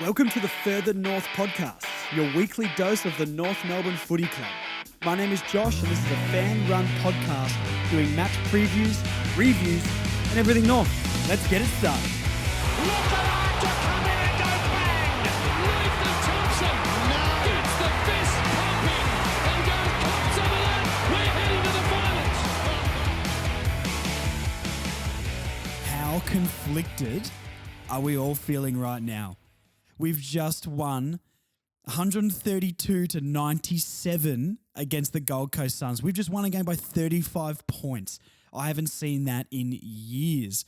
Welcome to the Further North podcast, your weekly dose of the North Melbourne Footy Club. My name is Josh, and this is a fan-run podcast doing match previews, reviews, and everything North. Let's get it started. Look at to come in and go bang! Nathan Thompson gets the fist pumping and goes Cup Sutherland. We're heading to the finals. How conflicted are we all feeling right now? We've just won 132 to 97 against the Gold Coast Suns. We've just won a game by 35 points. I haven't seen that in years.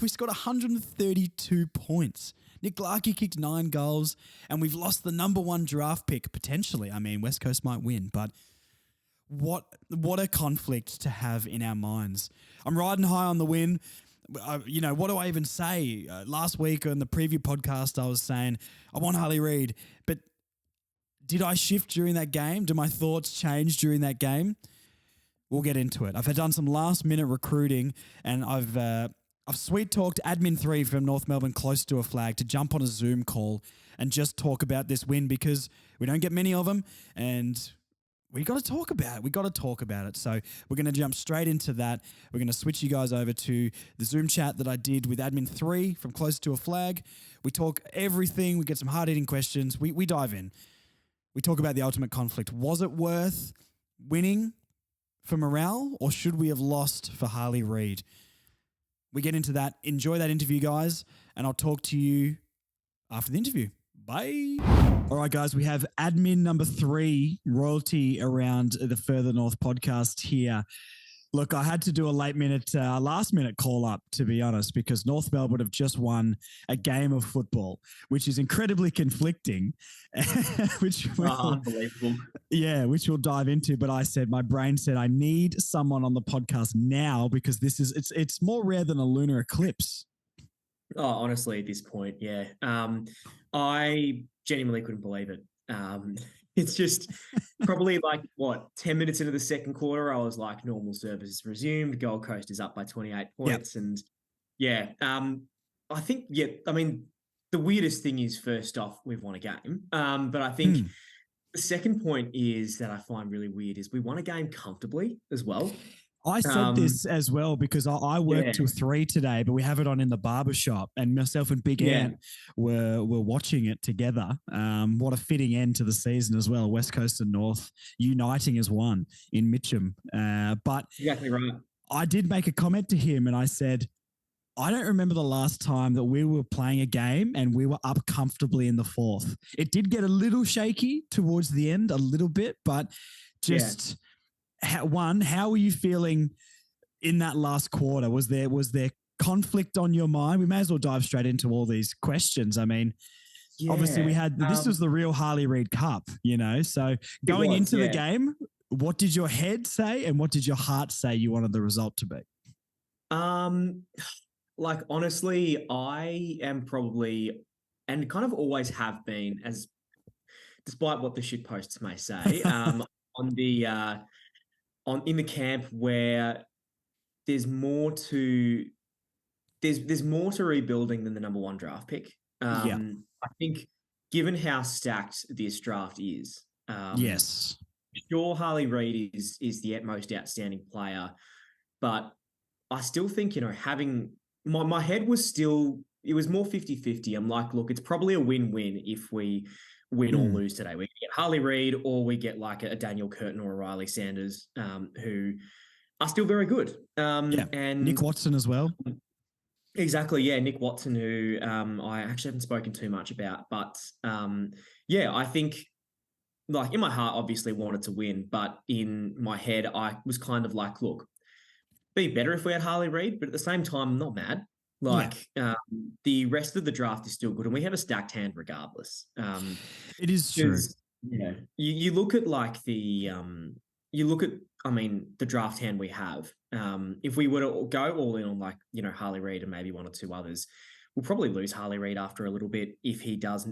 We scored 132 points. Nick Larkey kicked 9 goals, and we've lost the number 1 draft pick, potentially. I mean, West Coast might win, but what a conflict to have in our minds. I'm riding high on the win. What do I even say? Last week on the preview podcast, I was saying, I want Harley Reid, but did I shift during that game? Do my thoughts change during that game? We'll get into it. I've done some last minute recruiting, and I've sweet talked Admin 3 from North Melbourne close to a flag to jump on a Zoom call and just talk about this win because we don't get many of them, and we got to talk about it. So we're going to jump straight into that. We're going to switch you guys over to the Zoom chat that I did with Admin 3 from Close to a Flag. We talk everything. We get some hard-hitting questions. We dive in. We talk about the ultimate conflict. Was it worth winning for morale, or should we have lost for Harley Reid? We get into that. Enjoy that interview, guys, and I'll talk to you after the interview. Bye. All right, guys, we have admin number 3, royalty around the Further North podcast here. Look, I had to do a last minute call up, to be honest, because North Melbourne have just won a game of football, which is incredibly conflicting. Unbelievable. Yeah, which we'll dive into. But my brain said, I need someone on the podcast now because it's more rare than a lunar eclipse. Oh, honestly, at this point, yeah. I genuinely couldn't believe it. It's just probably 10 minutes into the second quarter, I was like, normal service is resumed. Gold Coast is up by 28 points. Yep. And I think, the weirdest thing is, first off, we've won a game. But I think the second point is that I find really weird is we won a game comfortably as well. I said this as well because I worked till 3 today, but we have it on in the barbershop, and myself and Big Ant were watching it together. What a fitting end to the season as well. West Coast and North uniting as one in Mitcham. But exactly right. I did make a comment to him and I said, I don't remember the last time that we were playing a game and we were up comfortably in the fourth. It did get a little shaky towards the end, a little bit, but just... How were you feeling in that last quarter? Was there conflict on your mind? We may as well dive straight into all these questions. I mean, obviously we had, this was the real Harley Reid Cup, so going into the game, what did your head say and what did your heart say you wanted the result to be? Honestly, I am probably, and kind of always have been, as despite what the shit posts may say, in the camp where there's more to rebuilding than the number 1 draft pick. I think given how stacked this draft is, yes, sure, Harley Reid is the most outstanding player, but I still think, having my head was still, it was more 50-50. I'm like, look, it's probably a win-win if we win or lose today. We get Harley Reid or we get like a Daniel Curtin or a Riley Sanders, who are still very good. And Nick Watson as well. Exactly. Yeah. Nick Watson, who I actually haven't spoken too much about, but I think in my heart, obviously wanted to win, but in my head, I was kind of like, look, be better if we had Harley Reid, but at the same time, I'm not mad. The rest of the draft is still good, and we have a stacked hand regardless. It is true. You look at the draft hand we have. If we were to go all in on Harley Reid and maybe 1 or 2 others, we'll probably lose Harley Reid after a little bit if he goes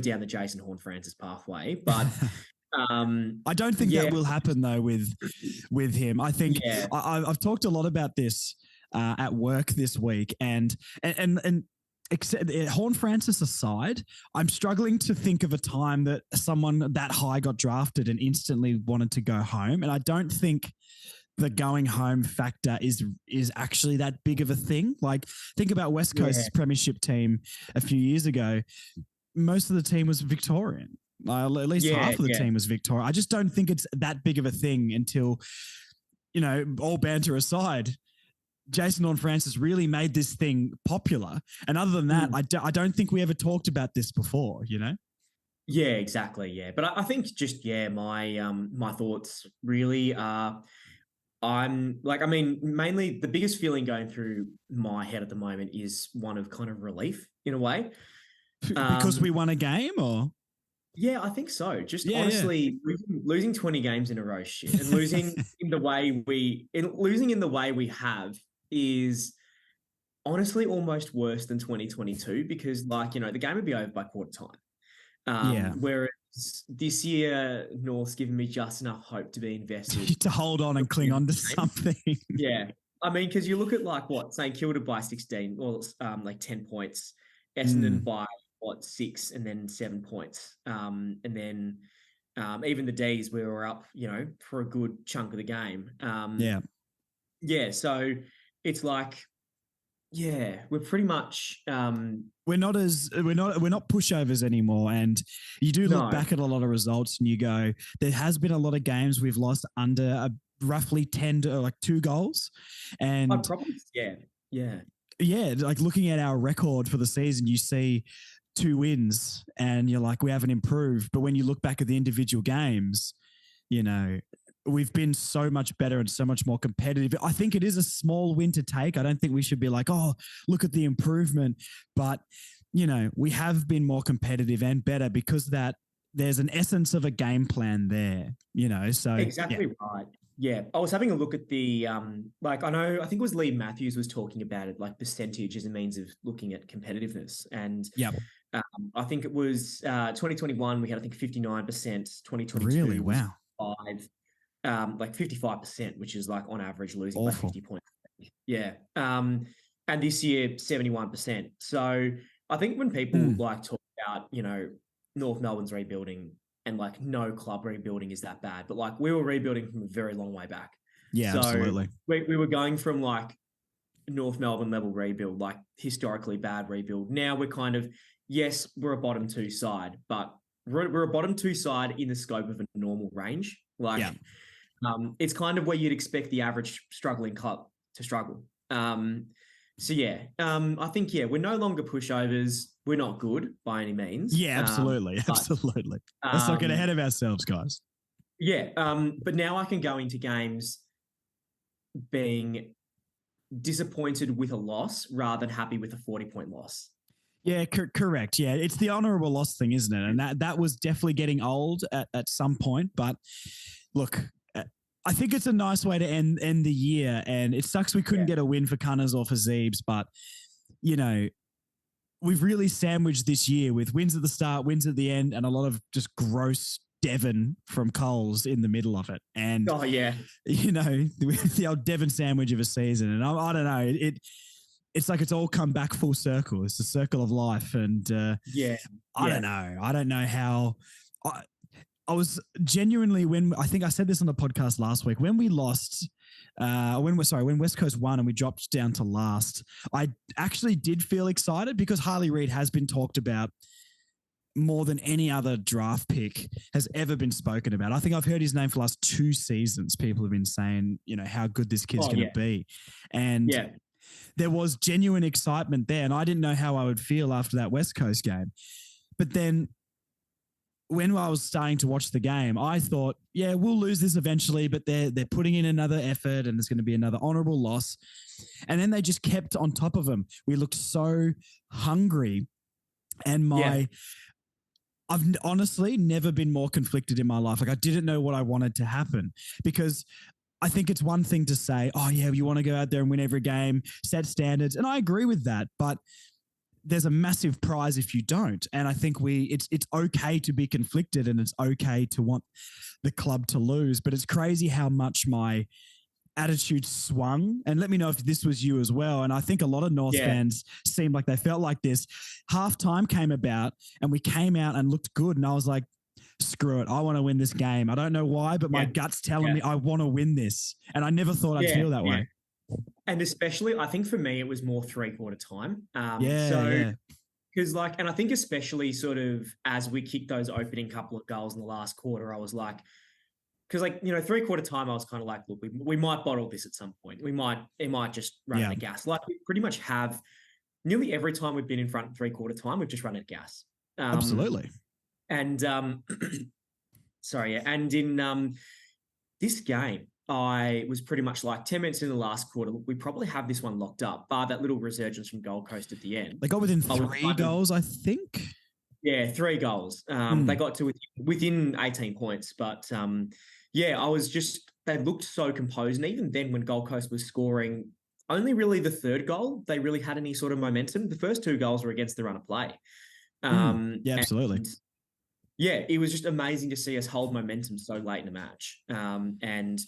down the Jason Horne-Francis pathway. But I don't think that will happen though with him. I think I've talked a lot about this at work this week, and except Horn Francis aside, I'm struggling to think of a time that someone that high got drafted and instantly wanted to go home. And I don't think the going home factor is actually that big of a thing. Like, think about West Coast's premiership team a few years ago. Most of the team was Victorian. At least half of the team was Victorian. I just don't think it's that big of a thing until, all banter aside, Jason Horne-Francis really made this thing popular. And other than that, I don't think we ever talked about this before, Yeah, exactly. Yeah. But I think just, my thoughts really are, mainly the biggest feeling going through my head at the moment is one of kind of relief in a way. Because we won a game, or? Yeah, I think so. Just honestly, losing 20 games in a row, shit, and losing in the way we have is honestly almost worse than 2022 because, the game would be over by quarter time. Whereas this year, North's given me just enough hope to be invested. To hold on and cling on to something. Yeah. I mean, because you look at St Kilda by 16, or 10 points, Essendon by 6 and then 7 points. And then even the D's, we were up, for a good chunk of the game. So it's we're pretty much we're not pushovers anymore. And you do look back at a lot of results and you go, there has been a lot of games we've lost under roughly 10 to 2 goals. And looking at our record for the season, you see 2 wins and you're like, we haven't improved. But when you look back at the individual games, we've been so much better and so much more competitive. I think it is a small win to take. I don't think we should be like, oh, look at the improvement. But, we have been more competitive and better because there's an essence of a game plan there, so. Exactly right. Yeah. I was having a look at the, I think it was Lee Matthews was talking about it, percentage as a means of looking at competitiveness. And I think it was 2021, we had, 59%, 2022. Really? Wow. 55%, which is on average losing Awful. by 50 points. Yeah. And this year, 71%. So I think when people talk about, North Melbourne's rebuilding and no club rebuilding is that bad, but we were rebuilding from a very long way back. Yeah, so absolutely. We were going from North Melbourne level rebuild, historically bad rebuild. Now we're kind of, yes, we're a bottom 2 side, but we're a bottom 2 side in the scope of a normal range. It's kind of where you'd expect the average struggling club to struggle. I think, we're no longer pushovers. We're not good by any means. Yeah, absolutely. Absolutely. Let's not get ahead of ourselves, guys. Yeah. But now I can go into games being disappointed with a loss rather than happy with a 40-point loss. Yeah, correct. Yeah, it's the honourable loss thing, isn't it? And that was definitely getting old at some point. But look, I think it's a nice way to end the year. And it sucks we couldn't get a win for Cunners or for Zeebs, but, we've really sandwiched this year with wins at the start, wins at the end, and a lot of just gross Devon from Coles in the middle of it. And, the old Devon sandwich of a season. And I don't know, it's like it's all come back full circle. It's the circle of life. And I don't know. I don't know how I was genuinely, when I think I said this on the podcast last week, when we lost, when West Coast won and we dropped down to last, I actually did feel excited because Harley Reid has been talked about more than any other draft pick has ever been spoken about. I think I've heard his name for the last 2 seasons. People have been saying, how good this kid's going to be. And there was genuine excitement there. And I didn't know how I would feel after that West Coast game. But then when I was starting to watch the game, I thought, we'll lose this eventually, but they're putting in another effort and there's going to be another honourable loss. And then they just kept on top of them. We looked so hungry. And I've honestly never been more conflicted in my life. I didn't know what I wanted to happen because I think it's one thing to say, oh yeah, you want to go out there and win every game, set standards. And I agree with that, but there's a massive prize if you don't. And I think it's okay to be conflicted and it's okay to want the club to lose, but it's crazy how much my attitude swung. And let me know if this was you as well. And I think a lot of North fans seemed like they felt like this. Halftime came about and we came out and looked good. And I was like, screw it. I want to win this game. I don't know why, but my gut's telling me I want to win this. And I never thought I'd feel that way. And especially, I think for me, it was more three-quarter time. Because and I think especially sort of as we kicked those opening couple of goals in the last quarter, I was like, because three-quarter time, I was kind of like, look, we might bottle this at some point. It might just run out of gas. Like we pretty much have nearly every time we've been in front three-quarter time, we've just run out of gas. Absolutely. And and in this game, I was pretty much like 10 minutes in the last quarter. We probably have this one locked up, bar that little resurgence from Gold Coast at the end. They got within 3 goals, I think. Yeah, 3 goals. They got to within 18 points. But they looked so composed. And even then when Gold Coast was scoring, only really the third goal, they really had any sort of momentum. The first 2 goals were against the run of play. Absolutely. It was just amazing to see us hold momentum so late in the match. And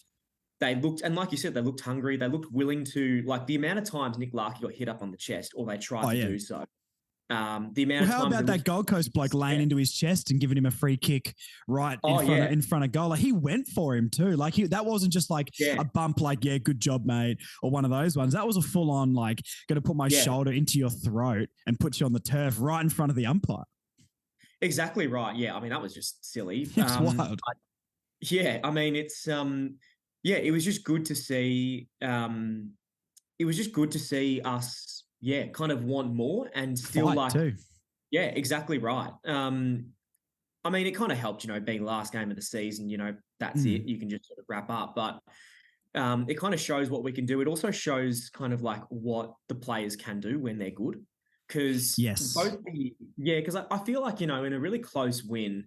they looked, and like you said, they looked hungry. They looked willing to, like the amount of times Nick Larkey got hit up on the chest or they tried to do so. The amount of times. How about that Gold Coast bloke laying into his chest and giving him a free kick in front of goal? Like he went for him too. Like that wasn't just like a bump, like, good job, mate, or one of those ones. That was a full on, like, going to put my shoulder into your throat and put you on the turf right in front of the umpire. Exactly right. Yeah. I mean, that was just silly. It's wild. I mean, it's, it was just good to see. It was just good to see us, kind of want more and still fight too. Yeah, exactly right. I mean, it kind of helped, being last game of the season, that's it. You can just sort of wrap up. But it kind of shows what we can do. It also shows kind of like what the players can do when they're good. Because because I feel like, in a really close win,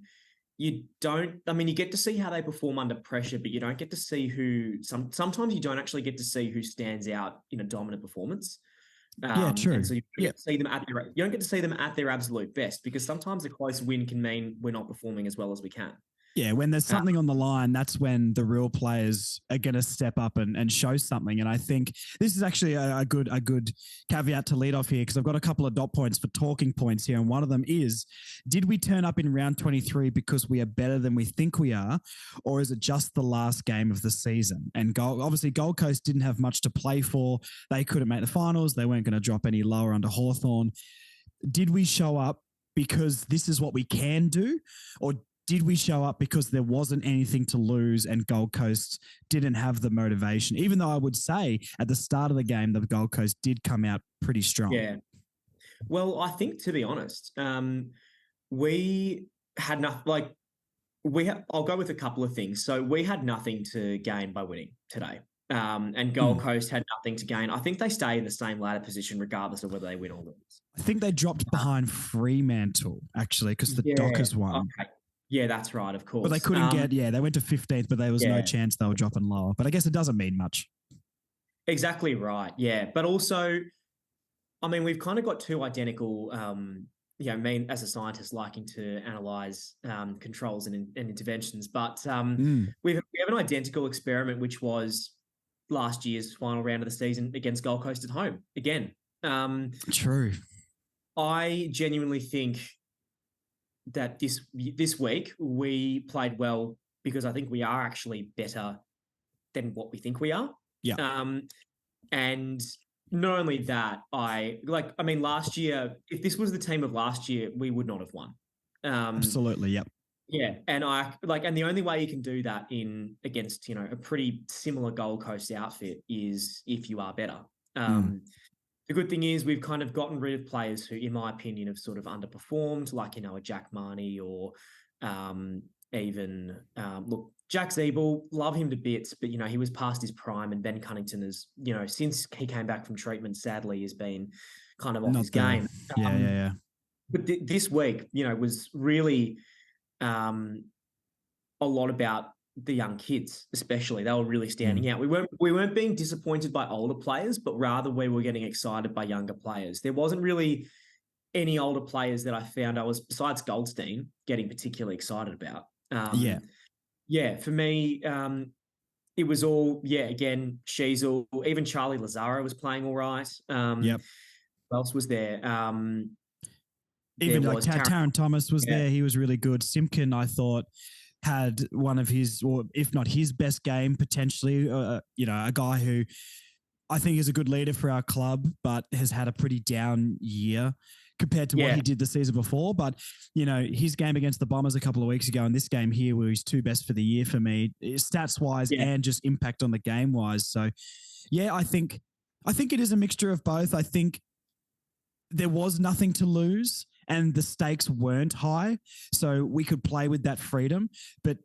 you get to see how they perform under pressure, but you don't get to see sometimes you don't actually get to see who stands out in a dominant performance. True. So you don't get to see them you don't get to see them at their absolute best, because sometimes a close win can mean we're not performing as well as we can. Yeah, when there's something on the line, that's when the real players are going to step up and show something. And I think this is actually a good caveat to lead off here, because I've got a couple of dot points for talking points here. And one of them is, did we turn up in round 23 because we are better than we think we are? Or is it just the last game of the season? And obviously Gold Coast didn't have much to play for. They couldn't make the finals. They weren't going to drop any lower under Hawthorn. Did we show up because this is what we can do? Or did we show up because there wasn't anything to lose and Gold Coast didn't have the motivation? Even though I would say at the start of the game, the Gold Coast did come out pretty strong. Yeah. Well, I think, to be honest, we had nothing. I'll go with a couple of things. So we had nothing to gain by winning today. And Gold Coast had nothing to gain. I think they stay in the same ladder position regardless of whether they win or lose. I think they dropped behind Fremantle, actually, because the Dockers won. Okay. Yeah, that's right, of course. But they couldn't they went to 15th, but there was no chance they were dropping lower. But I guess it doesn't mean much. Exactly right, yeah. But also, I mean, we've kind of got 2 identical, me as a scientist liking to analyse controls and interventions, but we have an identical experiment, which was last year's final round of the season against Gold Coast at home again. True. I genuinely think that this week we played well, because I think we are actually better than what we think we are. Yeah. And not only that, last year, if this was the team of last year, we would not have won. Absolutely. Yep. Yeah. And and the only way you can do that against, a pretty similar Gold Coast outfit is if you are better. The good thing is we've kind of gotten rid of players who, in my opinion, have sort of underperformed, like, a Jack Marnie or even, Jack Zeeble, love him to bits, but, he was past his prime, and Ben Cunnington is, since he came back from treatment, sadly, has been kind of off his game. Yeah. But this week, was really a lot about the young kids, especially. They were really standing out. We weren't being disappointed by older players, but rather we were getting excited by younger players. There wasn't really any older players that I found besides Goldstein, getting particularly excited about. For me, it was all, again, Sheasel, even Charlie Lazaro was playing all right. Yep. Who else was there? Even There like was Taron Thomas was Yeah. there. He was really good. Simpkin, I thought, had one of his, or if not his best game potentially. A guy who I think is a good leader for our club, but has had a pretty down year compared to what he did the season before. But, his game against the Bombers a couple of weeks ago and this game here were his two best for the year for me, stats-wise and just impact on the game-wise. So, I think it is a mixture of both. I think there was nothing to lose and the stakes weren't high, so we could play with that freedom. But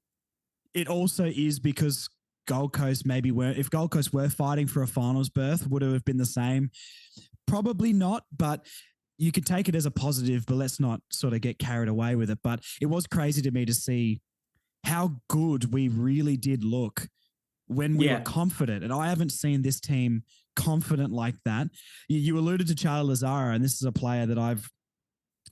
it also is because Gold Coast maybe weren't. If Gold Coast were fighting for a finals berth, would it have been the same? Probably not, but you could take it as a positive, but let's not sort of get carried away with it. But it was crazy to me to see how good we really did look when we were confident. And I haven't seen this team confident like that. You alluded to Charlie Lazaro, and this is a player that I've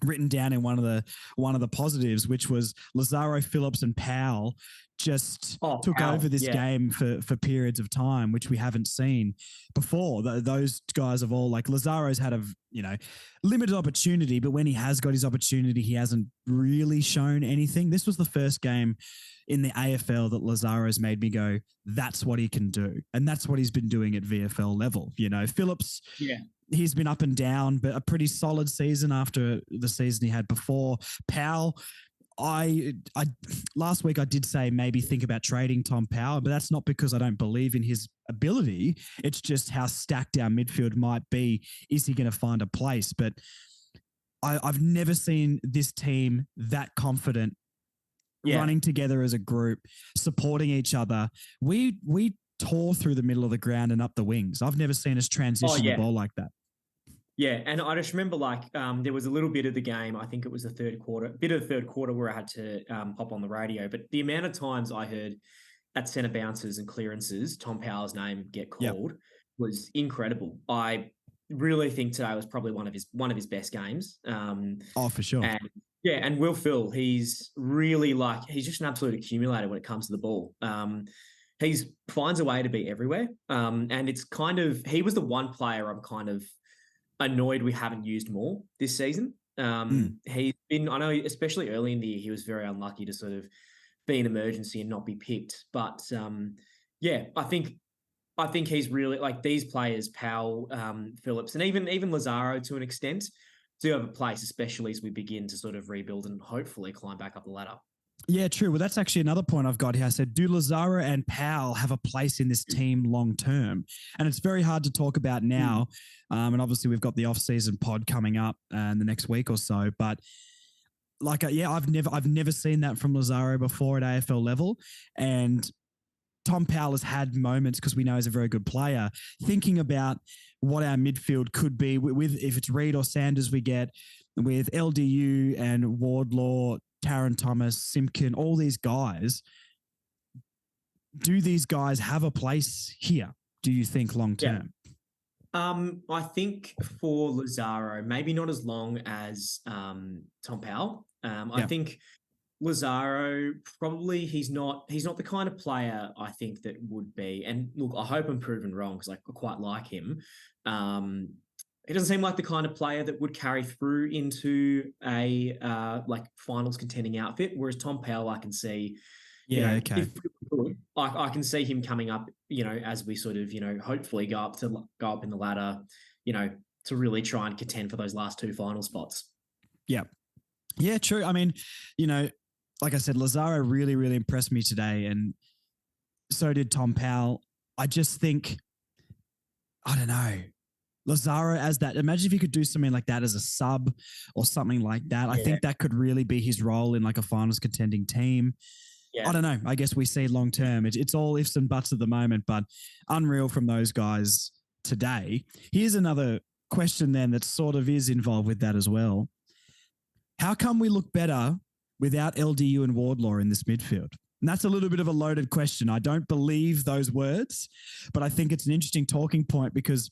written down in one of the positives, which was Lazaro, Phillips, and Powell just took over this game for periods of time, which we haven't seen before. Those guys have all, like, Lazaro's had a limited opportunity, but when he has got his opportunity, he hasn't really shown anything. This was the first game in the AFL that Lazaro's made me go, that's what he can do. And that's what he's been doing at VFL level. Phillips, he's been up and down, but a pretty solid season after the season he had before. Powell, I last week I did say maybe think about trading Tom Powell, but that's not because I don't believe in his ability. It's just how stacked our midfield might be. Is he going to find a place? But I've never seen this team that confident, running together as a group, supporting each other. We tore through the middle of the ground and up the wings. I've never seen us transition the ball like that. Yeah, and I just remember there was a little bit of the game, I think it was the third quarter where I had to pop on the radio, but the amount of times I heard at centre bounces and clearances Tom Powell's name get called was incredible. I really think today was probably one of his best games. For sure. And Will Phil, he's really he's just an absolute accumulator when it comes to the ball. He finds a way to be everywhere. And it's he was the one player I'm kind of annoyed we haven't used more this season. He's been, I know, especially early in the year, he was very unlucky to sort of be an emergency and not be picked. But I think he's really, these players, Powell, Phillips, and even Lazaro to an extent, do have a place, especially as we begin to sort of rebuild and hopefully climb back up the ladder. Yeah, true. Well, that's actually another point I've got here. I said, do Lazaro and Powell have a place in this team long term? And it's very hard to talk about now. And obviously we've got the off-season pod coming up in the next week or so. But I've never seen that from Lazaro before at AFL level. And Tom Powell has had moments, because we know he's a very good player, thinking about what our midfield could be with if it's Reid or Sanders we get, with LDU and Wardlaw, Taron Thomas, Simpkin, all these guys. Do these guys have a place here, do you think, long term? I think for Lazaro, maybe not as long as Tom Powell. I think Lazaro, probably he's not the kind of player I think that would be, and look, I hope I'm proven wrong because I quite like him. He doesn't seem like the kind of player that would carry through into a finals contending outfit. Whereas Tom Powell, I can see, if I can see him coming up, as we sort of, hopefully go up in the ladder, to really try and contend for those last two final spots. Yeah. Yeah, true. I mean, like I said, Lazaro really, really impressed me today, and so did Tom Powell. I just think, I don't know, Lazaro as that. Imagine if he could do something like that as a sub or something like that. I think that could really be his role in like a finals contending team. I don't know. I guess we see long term. It's all ifs and buts at the moment, but unreal from those guys today. Here's another question then that sort of is involved with that as well. How come we look better without LDU and Wardlaw in this midfield? And that's a little bit of a loaded question. I don't believe those words, but I think it's an interesting talking point because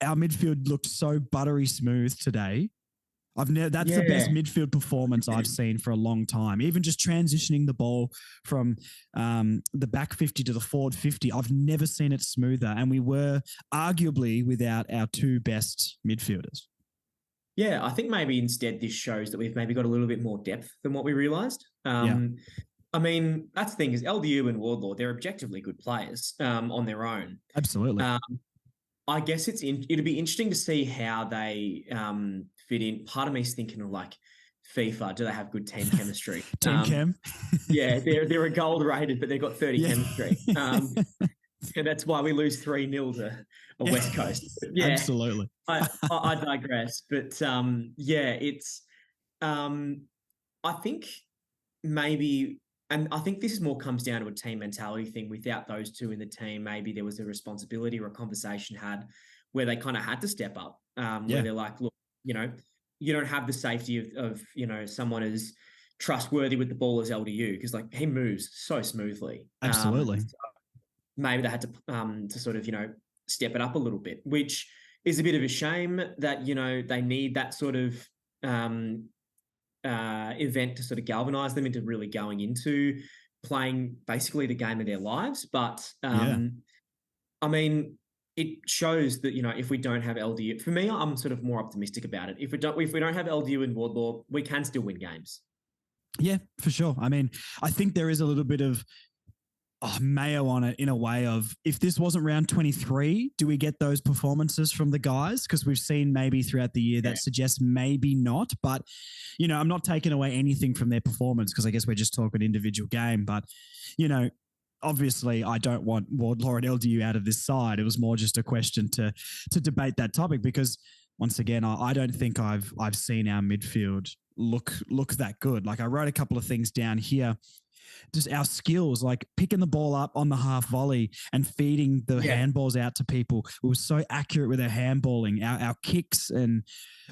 our midfield looked so buttery smooth today. That's the best midfield performance I've seen for a long time. Even just transitioning the ball from the back 50 to the forward 50, I've never seen it smoother. And we were arguably without our two best midfielders. Yeah, I think maybe instead this shows that we've maybe got a little bit more depth than what we realised. I mean, that's the thing is LDU and Wardlaw, they're objectively good players on their own. Absolutely. I guess it'll be interesting to see how they fit in. Part of me is thinking of like FIFA. Do they have good team chemistry? Team chem. Yeah, they're a gold rated, but they've got 30 chemistry. And that's why we lose 3-0 to a West Coast. But yeah, absolutely. I digress. But it's I think maybe. And I think this more comes down to a team mentality thing. Without those two in the team, maybe there was a responsibility or a conversation had where they kind of had to step up. Where they're like, look, you don't have the safety of someone as trustworthy with the ball as LDU because like he moves so smoothly. Absolutely. So maybe they had to sort of step it up a little bit, which is a bit of a shame that they need that sort of event to sort of galvanize them into really going into playing basically the game of their lives. But I mean, it shows that if we don't have LDU, for me, I'm sort of more optimistic about it. If we don't have LDU and Wardlaw, we can still win games. Yeah, for sure. I mean, I think there is a little bit of mayo on it in a way of if this wasn't round 23, do we get those performances from the guys? Because we've seen maybe throughout the year that suggests maybe not. But, I'm not taking away anything from their performance because I guess we're just talking individual game. But, obviously I don't want Wardlaw and LDU out of this side. It was more just a question to debate that topic because once again, I don't think I've seen our midfield look that good. Like I wrote a couple of things down here. Just our skills, like picking the ball up on the half volley and feeding the handballs out to people. We were so accurate with our handballing, our kicks and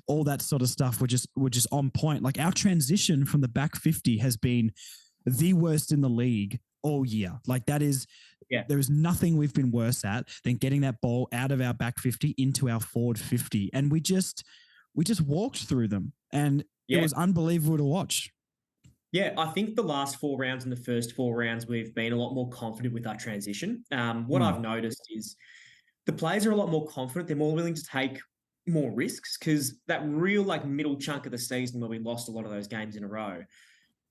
all that sort of stuff were just on point. Like our transition from the back 50 has been the worst in the league all year. Like that is, there is nothing we've been worse at than getting that ball out of our back 50 into our forward 50. And we just walked through them and it was unbelievable to watch. Yeah, I think the last 4 rounds and the first 4 rounds, we've been a lot more confident with our transition. What I've noticed is the players are a lot more confident. They're more willing to take more risks because that real middle chunk of the season where we lost a lot of those games in a row,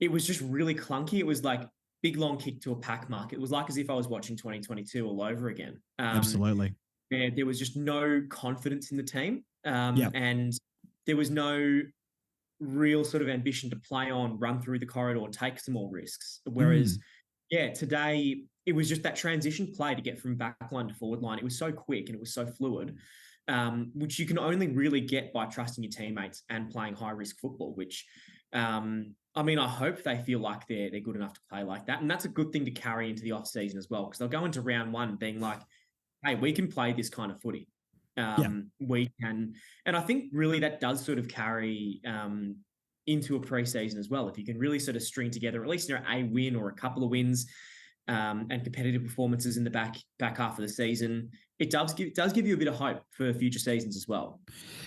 it was just really clunky. It was like big, long kick to a pack mark. It was like as if I was watching 2022 all over again. Absolutely. And there was just no confidence in the team. And there was no real sort of ambition to play on, run through the corridor, take some more risks. Whereas, today it was just that transition play to get from back line to forward line. It was so quick and it was so fluid, which you can only really get by trusting your teammates and playing high risk football, which, I mean, I hope they feel like they're good enough to play like that. And that's a good thing to carry into the off season as well, because they'll go into round 1 being like, hey, we can play this kind of footy. We can, and I think really that does sort of carry into a preseason as well. If you can really sort of string together at least a win or a couple of wins and competitive performances in the back half of the season, it does give you a bit of hope for future seasons as well.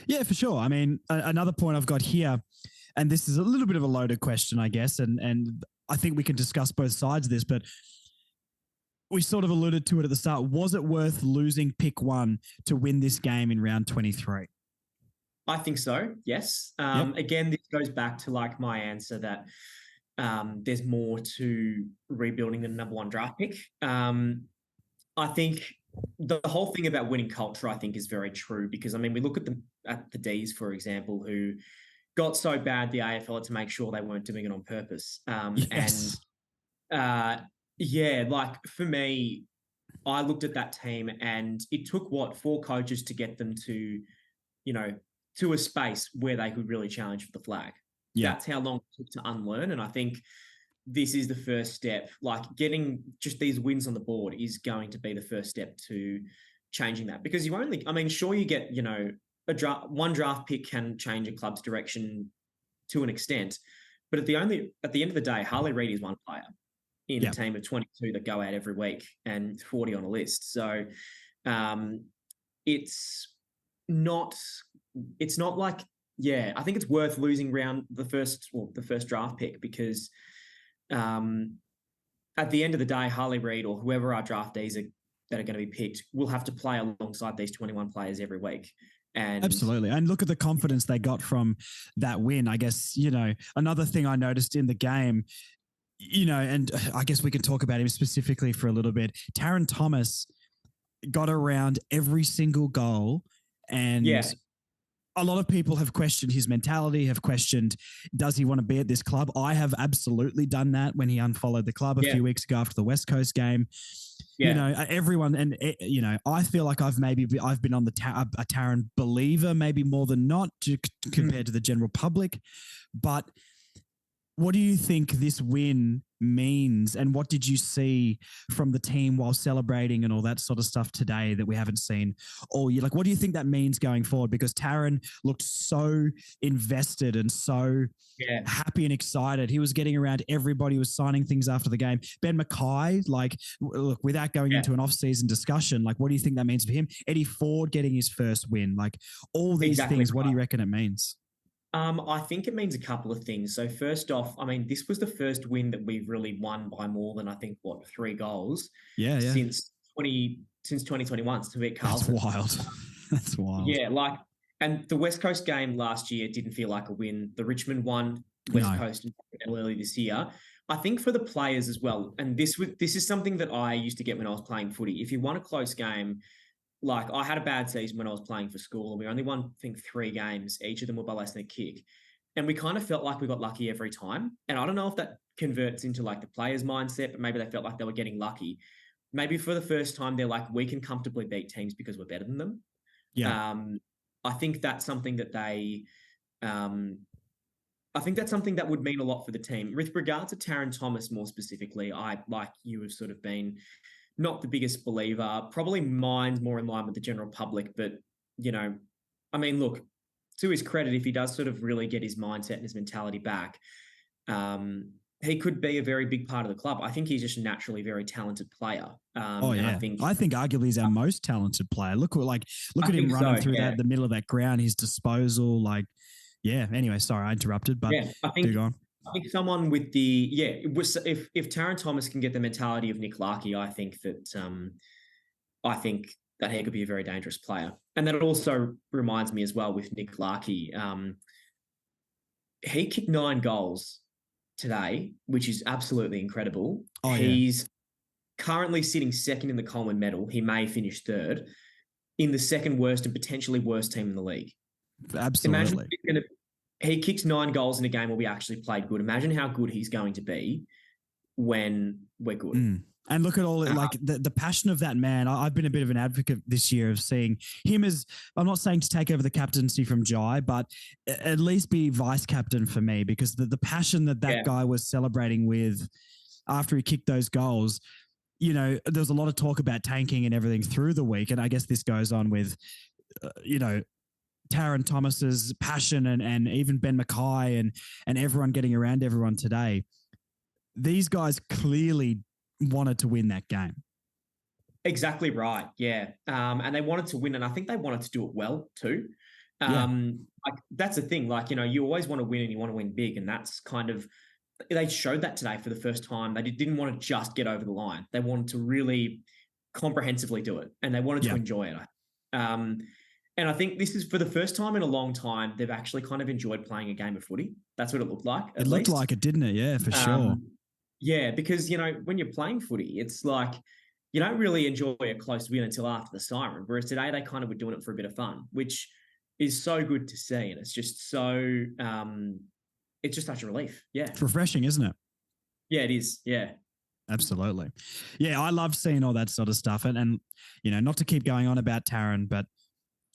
Yeah, for sure. I mean, another point I've got here, and this is a little bit of a loaded question, I guess, and I think we can discuss both sides of this, but we sort of alluded to it at the start. Was it worth losing pick 1 to win this game in round 23? I think so, yes. Again, this goes back to my answer that there's more to rebuilding than number 1 draft pick. I think the whole thing about winning culture, I think, is very true because, I mean, we look at the Ds, for example, who got so bad the AFL had to make sure they weren't doing it on purpose. For me, I looked at that team and it took 4 coaches to get them to, to a space where they could really challenge for the flag. That's how long it took to unlearn. And I think this is the first step. Getting just these wins on the board is going to be the first step to changing that, because sure, you get, one draft pick can change a club's direction to an extent, but at the end of the day, Harley Reid is one player in a team of 22 that go out every week and 40 on a list. So it's not like I think it's worth losing the first draft pick because at the end of the day, Harley Reid or whoever our draftees that are going to be picked will have to play alongside these 21 players every week. And absolutely. And look at the confidence they got from that win. I guess, another thing I noticed in the game, and I guess we can talk about him specifically for a little bit. Taron Thomas got around every single goal, and a lot of people have questioned his mentality, have questioned, does he want to be at this club? I have absolutely done that when he unfollowed the club a few weeks ago after the West Coast game. Everyone, and I feel like I've been on a Taron believer, maybe more than not, compared to the general public. But what do you think this win means, and what did you see from the team while celebrating and all that sort of stuff today that we haven't seen all year? Like, what do you think that means going forward? Because Taron looked so invested and so happy and excited. He was getting around everybody, was signing things after the game. Ben Mackay, look, without going into an off-season discussion, what do you think that means for him? Eddie Ford getting his first win, all these things, what do you reckon it means? I think it means a couple of things. So first off, this was the first win that we've really won by more than 3 goals. Since 2021 to beat Carlton. That's wild. That's wild. Yeah, and the West Coast game last year didn't feel like a win. The Richmond one, West Coast early this year. I think for the players as well, and this is something that I used to get when I was playing footy. If you won a close game, I had a bad season when I was playing for school, and we only won, 3 games. Each of them were by less than a kick. And we kind of felt like we got lucky every time. And I don't know if that converts into the player's mindset, but maybe they felt like they were getting lucky. Maybe for the first time, they're we can comfortably beat teams because we're better than them. Yeah. I think that's something that I think that's something that would mean a lot for the team. With regard to Taron Thomas more specifically, I, like you, have sort of been not the biggest believer, probably mine's more in line with the general public, but, look, to his credit, if he does sort of really get his mindset and his mentality back, he could be a very big part of the club. I think he's just a naturally very talented player. I think arguably he's our most talented player. Look at him running through the middle of that ground, his disposal, Anyway, sorry, I interrupted, but do go on. I think someone with if Taron Thomas can get the mentality of Nick Larkey, I think that he could be a very dangerous player. And that also reminds me as well with Nick Larkey, he kicked 9 goals today, which is absolutely incredible. He's currently sitting second in the Coleman medal. He may finish third in the second worst and potentially worst team in the league. Absolutely. Imagine he kicks 9 goals in a game where we actually played good. Imagine how good he's going to be when we're good. And look at all the passion of that man. I've been a bit of an advocate this year of seeing him as, I'm not saying to take over the captaincy from Jai, but at least be vice captain for me, because the passion that guy was celebrating with after he kicked those goals, there was a lot of talk about tanking and everything through the week. And I guess this goes on with, Taron Thomas's passion and even Ben Mackay and everyone getting around everyone today. These guys clearly wanted to win that game. Exactly right. Yeah. And they wanted to win, and I think they wanted to do it well too. That's the thing. You always want to win and you want to win big. And that's kind of, they showed that today for the first time. They didn't want to just get over the line. They wanted to really comprehensively do it, and they wanted to enjoy it. And I think this is for the first time in a long time, they've actually kind of enjoyed playing a game of footy. That's what it looked like. It looked like it, didn't it? Yeah, for sure. Yeah, because, when you're playing footy, it's you don't really enjoy a close win until after the siren. Whereas today they kind of were doing it for a bit of fun, which is so good to see. And it's just so, it's just such a relief. Yeah. It's refreshing, isn't it? Yeah, it is. Yeah. Absolutely. Yeah, I love seeing all that sort of stuff. And not to keep going on about Taron, but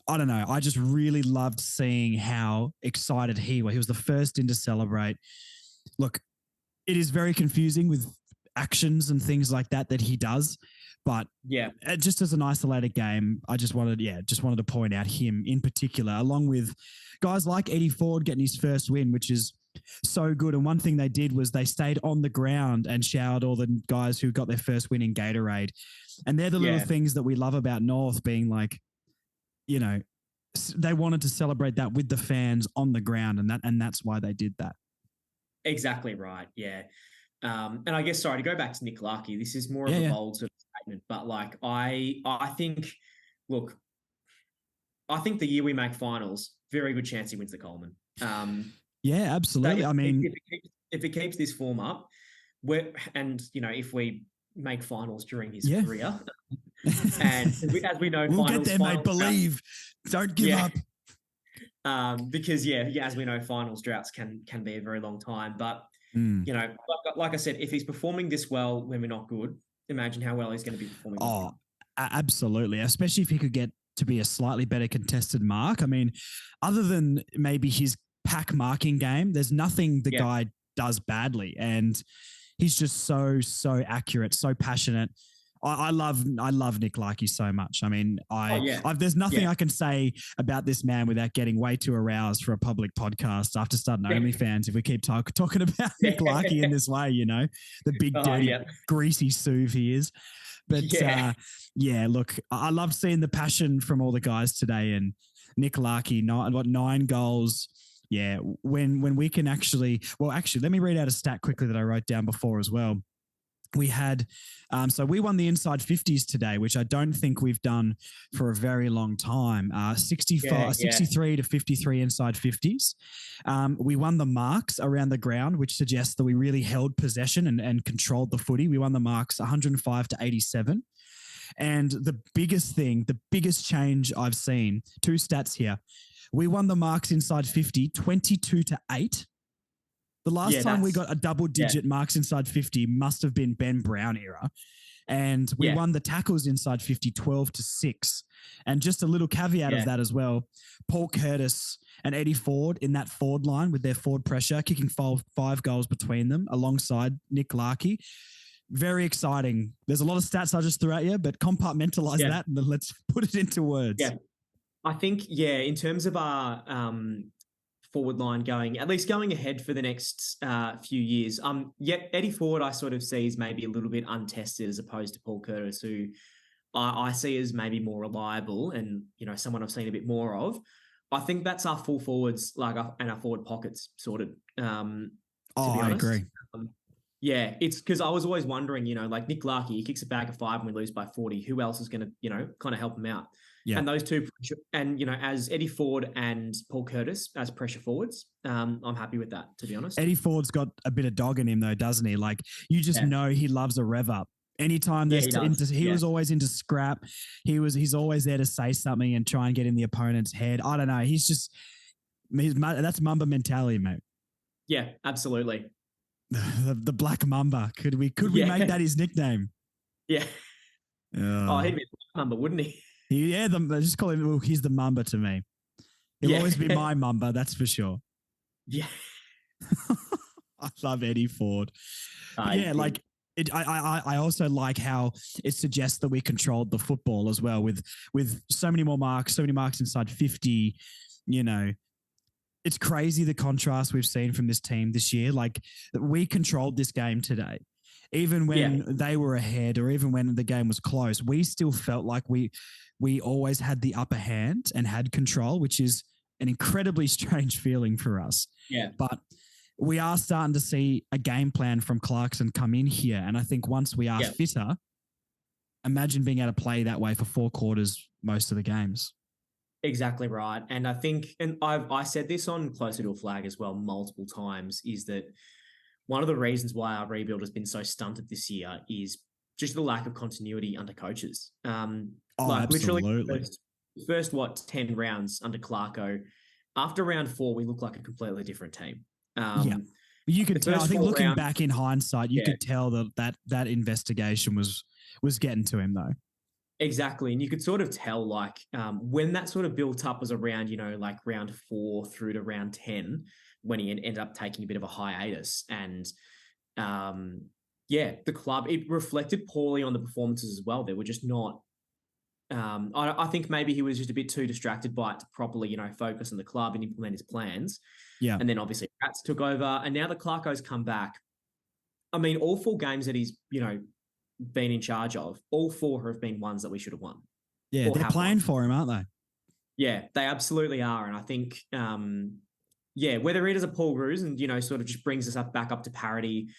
I don't know. I just really loved seeing how excited he was. He was the first in to celebrate. Look, it is very confusing with actions and things like that he does. But just as an isolated game, I just wanted to point out him in particular, along with guys like Eddie Ford getting his first win, which is so good. And one thing they did was they stayed on the ground and showered all the guys who got their first win in Gatorade. And they're the little things that we love about North, being they wanted to celebrate that with the fans on the ground, and that's why they did that. Exactly right. Yeah. And I guess, sorry, to go back to Nick Larkey, this is more of Yeah, a yeah. bold sort of statement, but like I think, look, I think the year we make finals, very good chance he wins the Coleman. Yeah, absolutely. I mean, If it keeps this form up, and if we make finals during his yeah. career, and as we know, We'll get finals, there, mate. finals droughts, Believe. Don't give Yeah. up. because as we know, finals droughts can be a very long time. But Mm. like I said, if he's performing this well when we're not good, imagine how well he's going to be performing. when we're Oh, good. absolutely. Especially if he could get to be a slightly better contested mark. I mean, other than maybe his pack marking game, there's nothing the guy does badly. And he's just so accurate, so passionate. I love Nick Larkey so much. I mean, there's nothing I can say about this man without getting way too aroused for a public podcast after starting OnlyFans. If we keep talking about Nick Larkey in this way, the big dirty greasy Suv he is. But look, I loved seeing the passion from all the guys today, and Nick Larkey, 9 goals. Yeah, when we can actually, let me read out a stat quickly that I wrote down before as well. We had, so we won the inside 50s today, which I don't think we've done for a very long time. 63 to 53 inside 50s. We won the marks around the ground, which suggests that we really held possession and controlled the footy. We won the marks 105 to 87. And the biggest change I've seen, 2 stats here. We won the marks inside 50, 22 to 8. The last time we got a double-digit marks inside 50 must have been Ben Brown era. And we won the tackles inside 50, 12 to 6. And just a little caveat of that as well, Paul Curtis and Eddie Ford in that forward line with their forward pressure, kicking 5 goals between them alongside Nick Larkey. Very exciting. There's a lot of stats I just threw at you, but compartmentalize that and then let's put it into words. Yeah. I think, in terms of our forward line going ahead for the next few years. Eddie Ford I sort of see as maybe a little bit untested as opposed to Paul Curtis, who I see as maybe more reliable and someone I've seen a bit more of. I think that's our full forwards, and our forward pockets sorted. To be honest. I agree. It's because I was always wondering, like Nick Larkey, he kicks a bag of 5 and we lose by 40. Who else is going to, kind of help him out? Yeah. And those two, and as Eddie Ford and Paul Curtis as pressure forwards, I'm happy with that, to be honest. Eddie Ford's got a bit of dog in him though, doesn't he? Like you just know he loves a rev up. Anytime he was always into scrap. He's always there to say something and try and get in the opponent's head. I don't know. That's Mamba mentality, mate. Yeah, absolutely. The Black Mamba. Could we make that his nickname? Yeah. He'd be a Black Mamba, wouldn't he? Just call him. Well, he's the Mamba to me. He'll always be my Mamba, that's for sure. Yeah. I love Eddie Ford. I also like how it suggests that we controlled the football as well with so many marks inside 50. It's crazy the contrast we've seen from this team this year. Like we controlled this game today. Even when they were ahead or even when the game was close, we still felt like we always had the upper hand and had control, which is an incredibly strange feeling for us. Yeah. But we are starting to see a game plan from Clarkson come in here. And I think once we are fitter, imagine being able to play that way for 4 quarters most of the games. Exactly right. And I think, and I said this on Closer to a Flag as well multiple times, is that one of the reasons why our rebuild has been so stunted this year is just the lack of continuity under coaches. Absolutely. Literally first 10 rounds under Clarko. After round 4, we look like a completely different team. You could tell. I think looking back in hindsight, you could tell that investigation was getting to him though. Exactly. And you could sort of tell when that sort of built up was around, round 4 through to round 10, when he ended up taking a bit of a hiatus. And the club, it reflected poorly on the performances as well. They were just not, I think maybe he was just a bit too distracted by it to properly, focus on the club and implement his plans. Yeah. And then obviously Rats took over and now the Clarko's come back. I mean, all 4 games that he's, been in charge of, all 4 have been ones that we should have won. Yeah, they're playing for him, aren't they? Yeah, they absolutely are. And I think, whether it is a Paul Roos and, sort of just brings us back up to parity,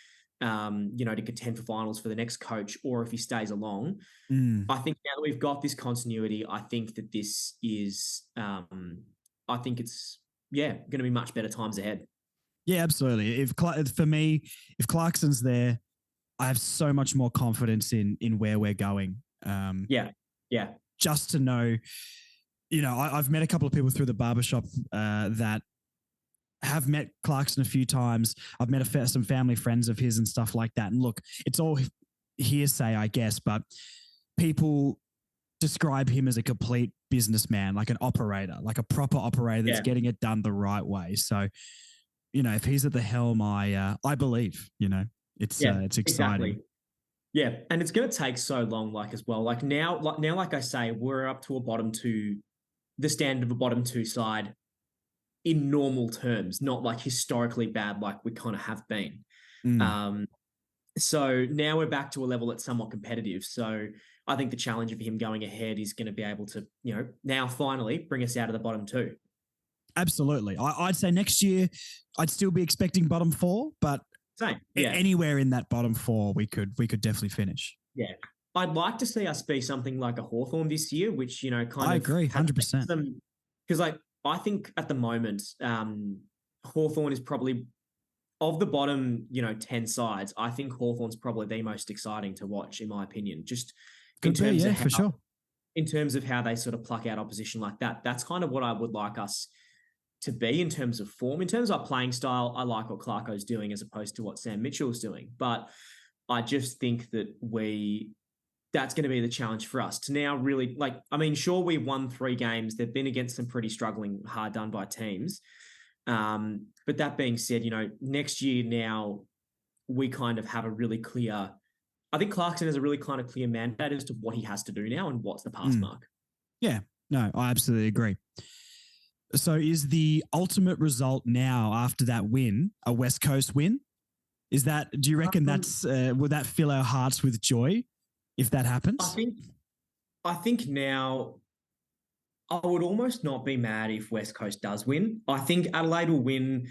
to contend for finals for the next coach, or if he stays along, Mm. I think now that we've got this continuity, I think that this is, I think it's, going to be much better times ahead. Yeah, absolutely. For me, if Clarkson's there, I have so much more confidence in where we're going. Yeah. Just to know, I've met a couple of people through the barbershop that have met Clarkson a few times. I've met some family friends of his and stuff like that. And look, it's all hearsay, I guess, but people describe him as a complete businessman, like an operator, like a proper operator that's getting it done the right way. So, if he's at the helm, I believe, it's exciting. Exactly. Yeah, and it's going to take so long, as well. Now, like I say, we're up to the standard of a bottom two side in normal terms, not like historically bad, like we kind of have been. So now we're back to a level that's somewhat competitive. So I think the challenge of him going ahead is going to be able to, now finally bring us out of the bottom two. Absolutely. I'd say next year I'd still be expecting bottom four, but same. Yeah. Anywhere in that bottom four, we could definitely finish. Yeah. I'd like to see us be something like a Hawthorn this year, which, I agree, 100%. Because I think at the moment, Hawthorn is probably, of the bottom, 10 sides, I think Hawthorn's probably the most exciting to watch, in my opinion. Just in terms of for sure. In terms of how they sort of pluck out opposition like that. That's kind of what I would like us to be in terms of form. In terms of our playing style, I like what Clarko's doing as opposed to what Sam Mitchell's doing. But I just think that that's going to be the challenge for us to now really, sure, we won 3 games. They've been against some pretty struggling, hard done by teams. But that being said, next year now we kind of have a really clear, I think Clarkson has a really kind of clear mandate as to what he has to do now and what's the pass mark. Yeah, no, I absolutely agree. So is the ultimate result now after that win a West Coast win? Do you reckon would that fill our hearts with joy if that happens? I think now I would almost not be mad if West Coast does win. I think Adelaide will win,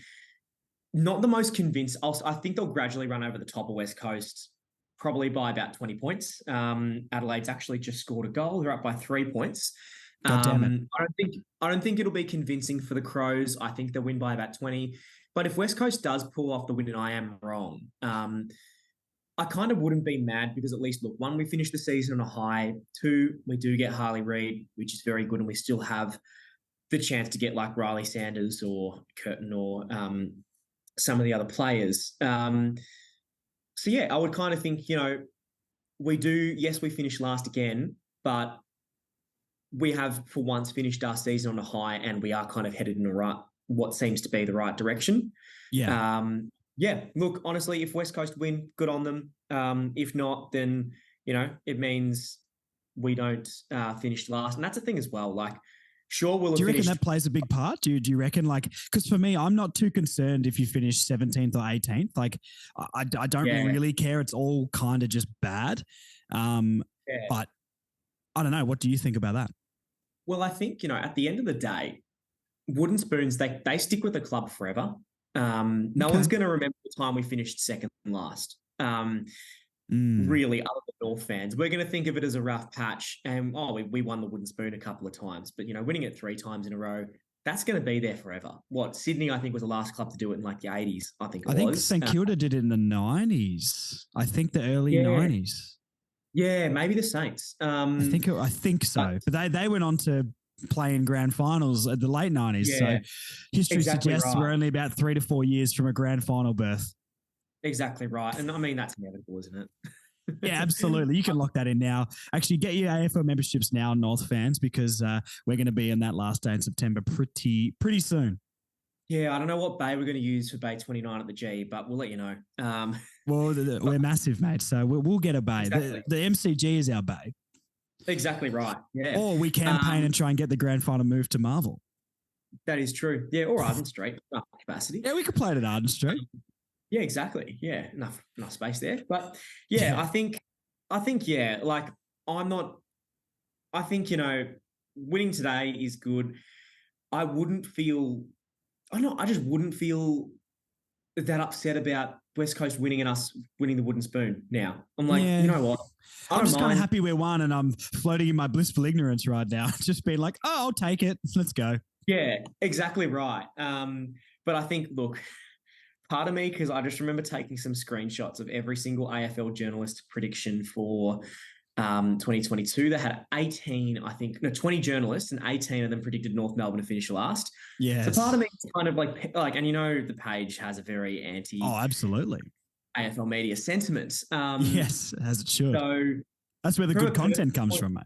not the most convinced. I think they'll gradually run over the top of West Coast, probably by about 20 points. Adelaide's actually just scored a goal. They're up by 3 points. God damn it. I don't think it'll be convincing for the Crows. I think they'll win by about 20. But if West Coast does pull off the win, and I am wrong, I kind of wouldn't be mad because at least, look, 1, we finish the season on a high. 2, we do get Harley Reid, which is very good, and we still have the chance to get like Riley Sanders or Curtin or some of the other players. So, yeah, I would kind of think, we finished last again, but we have for once finished our season on a high and we are kind of headed in what seems to be the right direction. Yeah. Look, honestly, if West Coast win, good on them. If not, then, it means we don't finish last. And that's a thing as well. Sure, we'll have Do you reckon finished... that plays a big part? Do you reckon, because for me, I'm not too concerned if you finish 17th or 18th. I don't really care. It's all kind of just bad. But I don't know. What do you think about that? Well, I think, at the end of the day, wooden spoons, they stick with the club forever. No one's going to remember the time we finished second and last. Really, other than North fans. We're going to think of it as a rough patch. And, we won the wooden spoon a couple of times. But, winning it 3 times in a row, that's going to be there forever. Sydney, I think, was the last club to do it in the 80s, I think it was. I think St Kilda did it in the 90s. I think the early 90s. Yeah, maybe the Saints. I think so. But they went on to play in grand finals at the late 90s. Yeah, so history suggests we're only about 3 to 4 years from a grand final berth. Exactly right. And that's inevitable, isn't it? Yeah, absolutely. You can lock that in now. Actually, get your AFL memberships now, North fans, because we're going to be in that last day in September pretty soon. Yeah, I don't know what bay we're going to use for bay 29 at the G, but we'll let you know. Well, we're massive, mate, so we'll get a bay. Exactly. The MCG is our bay. Exactly right, yeah. Or we campaign and try and get the grand final move to Marvel. That is true. Yeah, or Arden Street, capacity. Yeah, we could play it at Arden Street. Yeah, exactly. Yeah, enough space there. But yeah, I think, I'm not. I think winning today is good. I just wouldn't feel that upset about West Coast winning and us winning the wooden spoon now. I'm like, Yeah. you know what? I I'm don't just kind of mind. happy we won, and I'm floating in my blissful ignorance right now. Just being like, oh, I'll take it. Let's go. Yeah, exactly right. But I think, look, part of me, because I just remember taking some screenshots of every single AFL journalist prediction for 2022. They had 20 journalists, and 18 of them predicted North Melbourne to finish last. So Yes. part of me is kind of like, and the page has a very anti Oh, absolutely. AFL media sentiment. Yes, as it should. So That's where the from good content comes from, mate.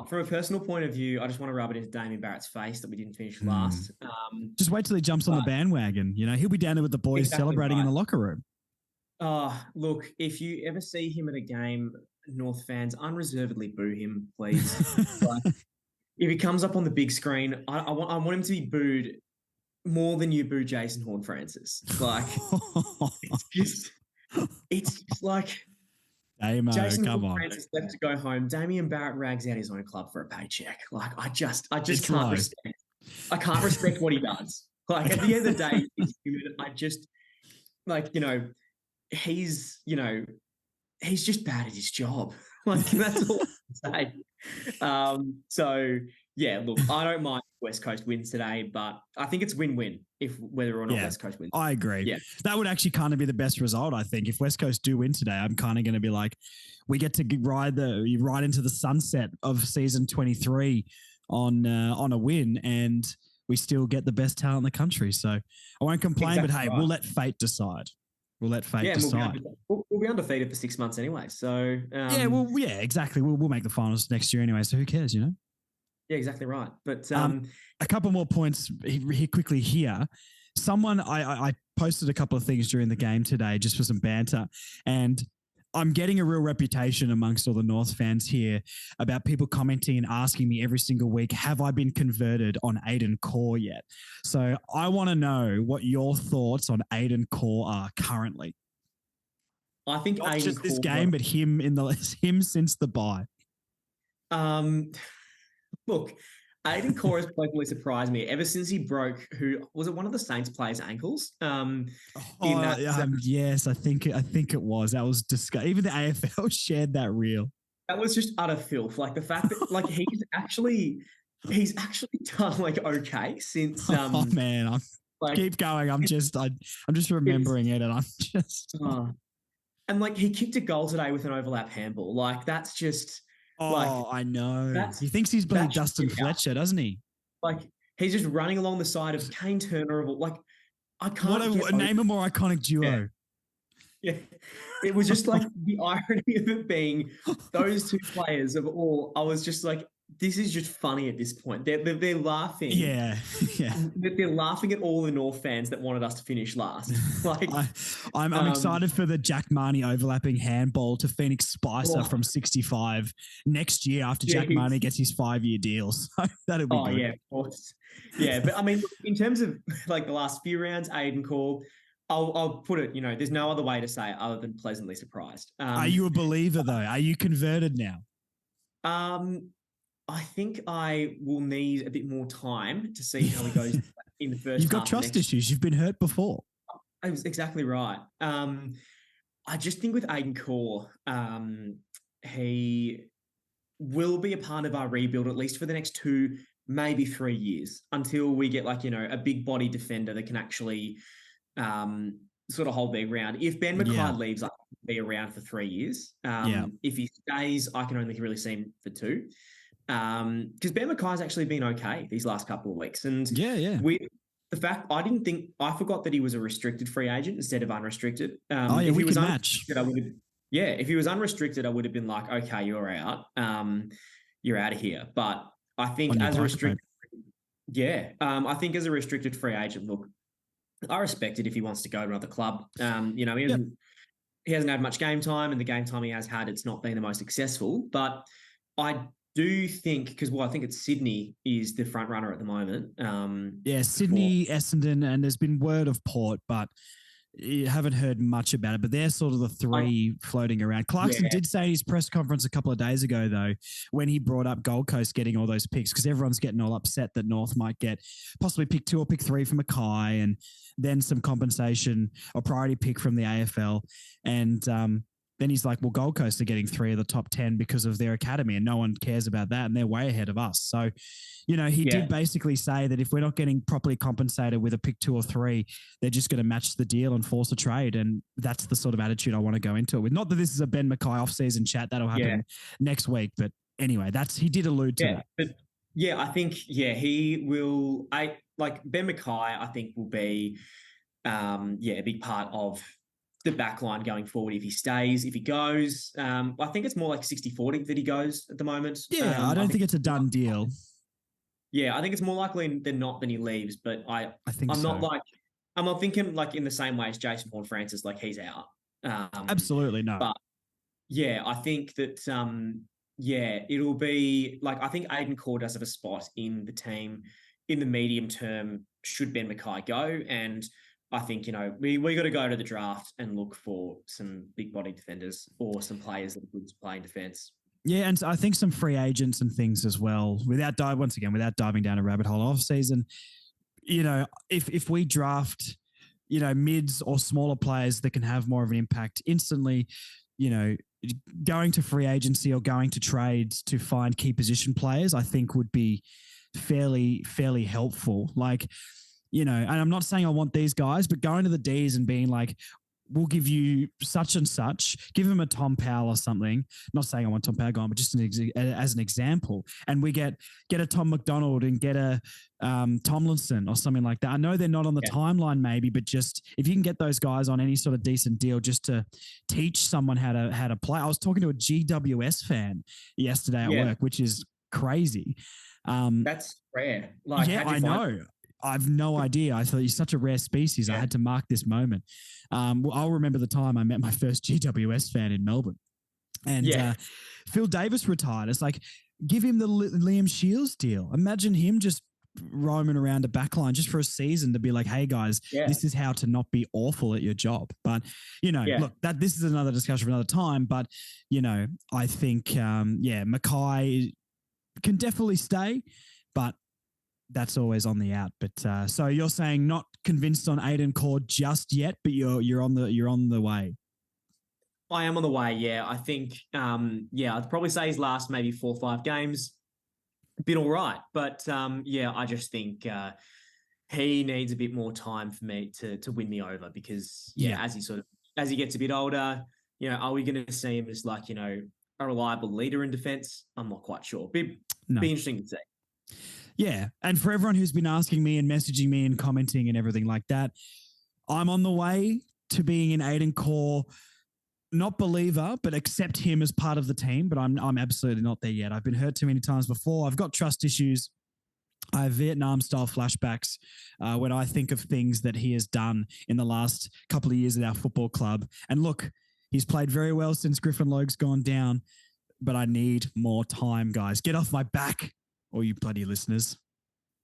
from a personal point of view, I just want to rub it into Damien Barrett's face that we didn't finish Hmm. last. Just wait till he jumps on the bandwagon. He'll be down there with the boys Exactly celebrating in right. the locker room. Look, if you ever see him at a game, North fans, unreservedly boo him, please. Like, if he comes up on the big screen, I want him to be booed more than you boo Jason Horne-Francis. Like, it's just like Damo, Jason come on. Horne-Francis left to go home. Damien Barrett rags out his own club for a paycheck. Like, I just It's can't low. respect. I can't respect what he does. Like, at the end of the day, he's human. He's just bad at his job. Like, that's all I can say. So yeah, look, I don't mind if West Coast wins today, but I think it's win-win whether or not West Coast wins. I agree. Yeah. That would actually kind of be the best result, I think. If West Coast do win today, I'm kind of going to be like, we get to ride into the sunset of season 23 on a win, and we still get the best talent in the country. So I won't complain, but hey, we'll let fate decide. We'll let fate decide. We'll be undefeated for 6 months anyway. So exactly. We'll make the finals next year anyway. So who cares, Yeah, exactly right. But a couple more points here quickly here. Someone I posted a couple of things during the game today just for some banter, and I'm getting a real reputation amongst all the North fans here about people commenting and asking me every single week, have I been converted on Aiden Core yet? So I want to know what your thoughts on Aiden Core are currently. I think not Aiden just Core, this game, but him since the bye. Look, Aiden Core has pleasantly surprised me ever since he broke. Who was it? One of the Saints players' ankles. Yes, I think it was. That was disgusting. Even the AFL shared that reel. That was just utter filth. Like the fact that like he's actually done like okay since. Oh man, keep going. I'm just remembering it, and I'm just. And like he kicked a goal today with an overlap handball. Like that's just. I know. He thinks he's playing Dustin Fletcher, doesn't he? Like he's just running along the side of Kane Turner. Like I can't name a more iconic duo. Yeah. It was just like the irony of it being those two players of all. I was just like, this is just funny at this point. They're laughing. Yeah. They're laughing at all the North fans that wanted us to finish last. Like, I'm excited for the Jack Marnie overlapping handball to Phoenix Spicer from 65 next year after Jack Marnie gets his 5-year deal. So that'll be good. Yeah, of course. Yeah, but I mean, in terms of like the last few rounds, Aiden Core, I'll put it, there's no other way to say it other than pleasantly surprised. Are you a believer though? Are you converted now? I think I will need a bit more time to see how he goes in the first. You've got trust issues. You've been hurt before. I was exactly right. I just think with Aiden Core, he will be a part of our rebuild at least for the next 2, maybe 3 years until we get a big body defender that can actually sort of hold their ground. If Ben McKay leaves, I can be around for 3 years. If he stays, I can only really see him for 2. Because Ben McKay's actually been okay these last couple of weeks. And the fact I forgot that he was a restricted free agent instead of unrestricted. If he was match. If he was unrestricted, I would have been like, okay, you're out. You're out of here. But I think as a restricted, I think as a restricted free agent, look, I respect it if he wants to go to another club. He hasn't had much game time, and the game time he has had, it's not been the most successful. But I do think, because I think it's Sydney is the front runner at the moment. Sydney, Essendon, and there's been word of Port, but You haven't heard much about it, but they're sort of the three floating around. Clarkson did say in his press conference a couple of days ago, though, when he brought up Gold Coast getting all those picks, because everyone's getting all upset that North might get possibly pick 2 or pick 3 from Mackay, and then some compensation or priority pick from the AFL. And then he's like, well, Gold Coast are getting 3 of the top 10 because of their academy, and no one cares about that, and they're way ahead of us. So, he did basically say that if we're not getting properly compensated with a pick 2 or 3, they're just going to match the deal and force a trade. And that's the sort of attitude I want to go into it with. Not that this is a Ben Mackay off-season chat. That'll happen next week. But anyway, he did allude to that. But I think, he will. Ben Mackay, I think, will be, a big part of the back line going forward if he stays. If he goes, I think it's more like 60-40 that he goes at the moment. Yeah, I don't think it's a done deal. Yeah, I think it's more likely than not that he leaves, but I'm not thinking like in the same way as Jason Horne-Francis, like he's out. Absolutely no. But I think that it'll be like, I think Aiden Core does have a spot in the team in the medium term should Ben Mackay go. And I think, we got to go to the draft and look for some big body defenders or some players that are good to play in defence. Yeah, and I think some free agents and things as well. Without diving down a rabbit hole off season, if we draft, mids or smaller players that can have more of an impact instantly, going to free agency or going to trades to find key position players, I think would be fairly helpful. Like, and I'm not saying I want these guys, but going to the Ds and being like, we'll give you such and such, give him a Tom Powell or something. Not saying I want Tom Powell gone, but just as an example. And we get a Tom McDonald and get a Tomlinson or something like that. I know they're not on the timeline maybe, but just if you can get those guys on any sort of decent deal just to teach someone how to play. I was talking to a GWS fan yesterday at work, which is crazy. That's rare. Like, I know. I've no idea. I thought he's such a rare species. I had to mark this moment. I'll remember the time I met my first GWS fan in Melbourne. And Phil Davis retired. It's like, give him the Liam Shields deal. Imagine him just roaming around a backline just for a season to be like, hey, guys, this is how to not be awful at your job. But, look, this is another discussion for another time. But, I think, Mackay can definitely stay, but that's always on the out. But so you're saying not convinced on Aiden Core just yet, but you're on the way. I am on the way. Yeah, I think. I'd probably say his last maybe 4 or 5 games been all right, but I just think he needs a bit more time for me to win me over because as he gets a bit older, are we going to see him as like a reliable leader in defence? I'm not quite sure. Be interesting to see. Yeah. And for everyone who's been asking me and messaging me and commenting and everything like that, I'm on the way to being an Aiden Core, not believer, but accept him as part of the team. But I'm absolutely not there yet. I've been hurt too many times before. I've got trust issues. I have Vietnam-style flashbacks when I think of things that he has done in the last couple of years at our football club. And look, he's played very well since Griffin Logue's gone down, but I need more time, guys. Get off my back, all you bloody listeners.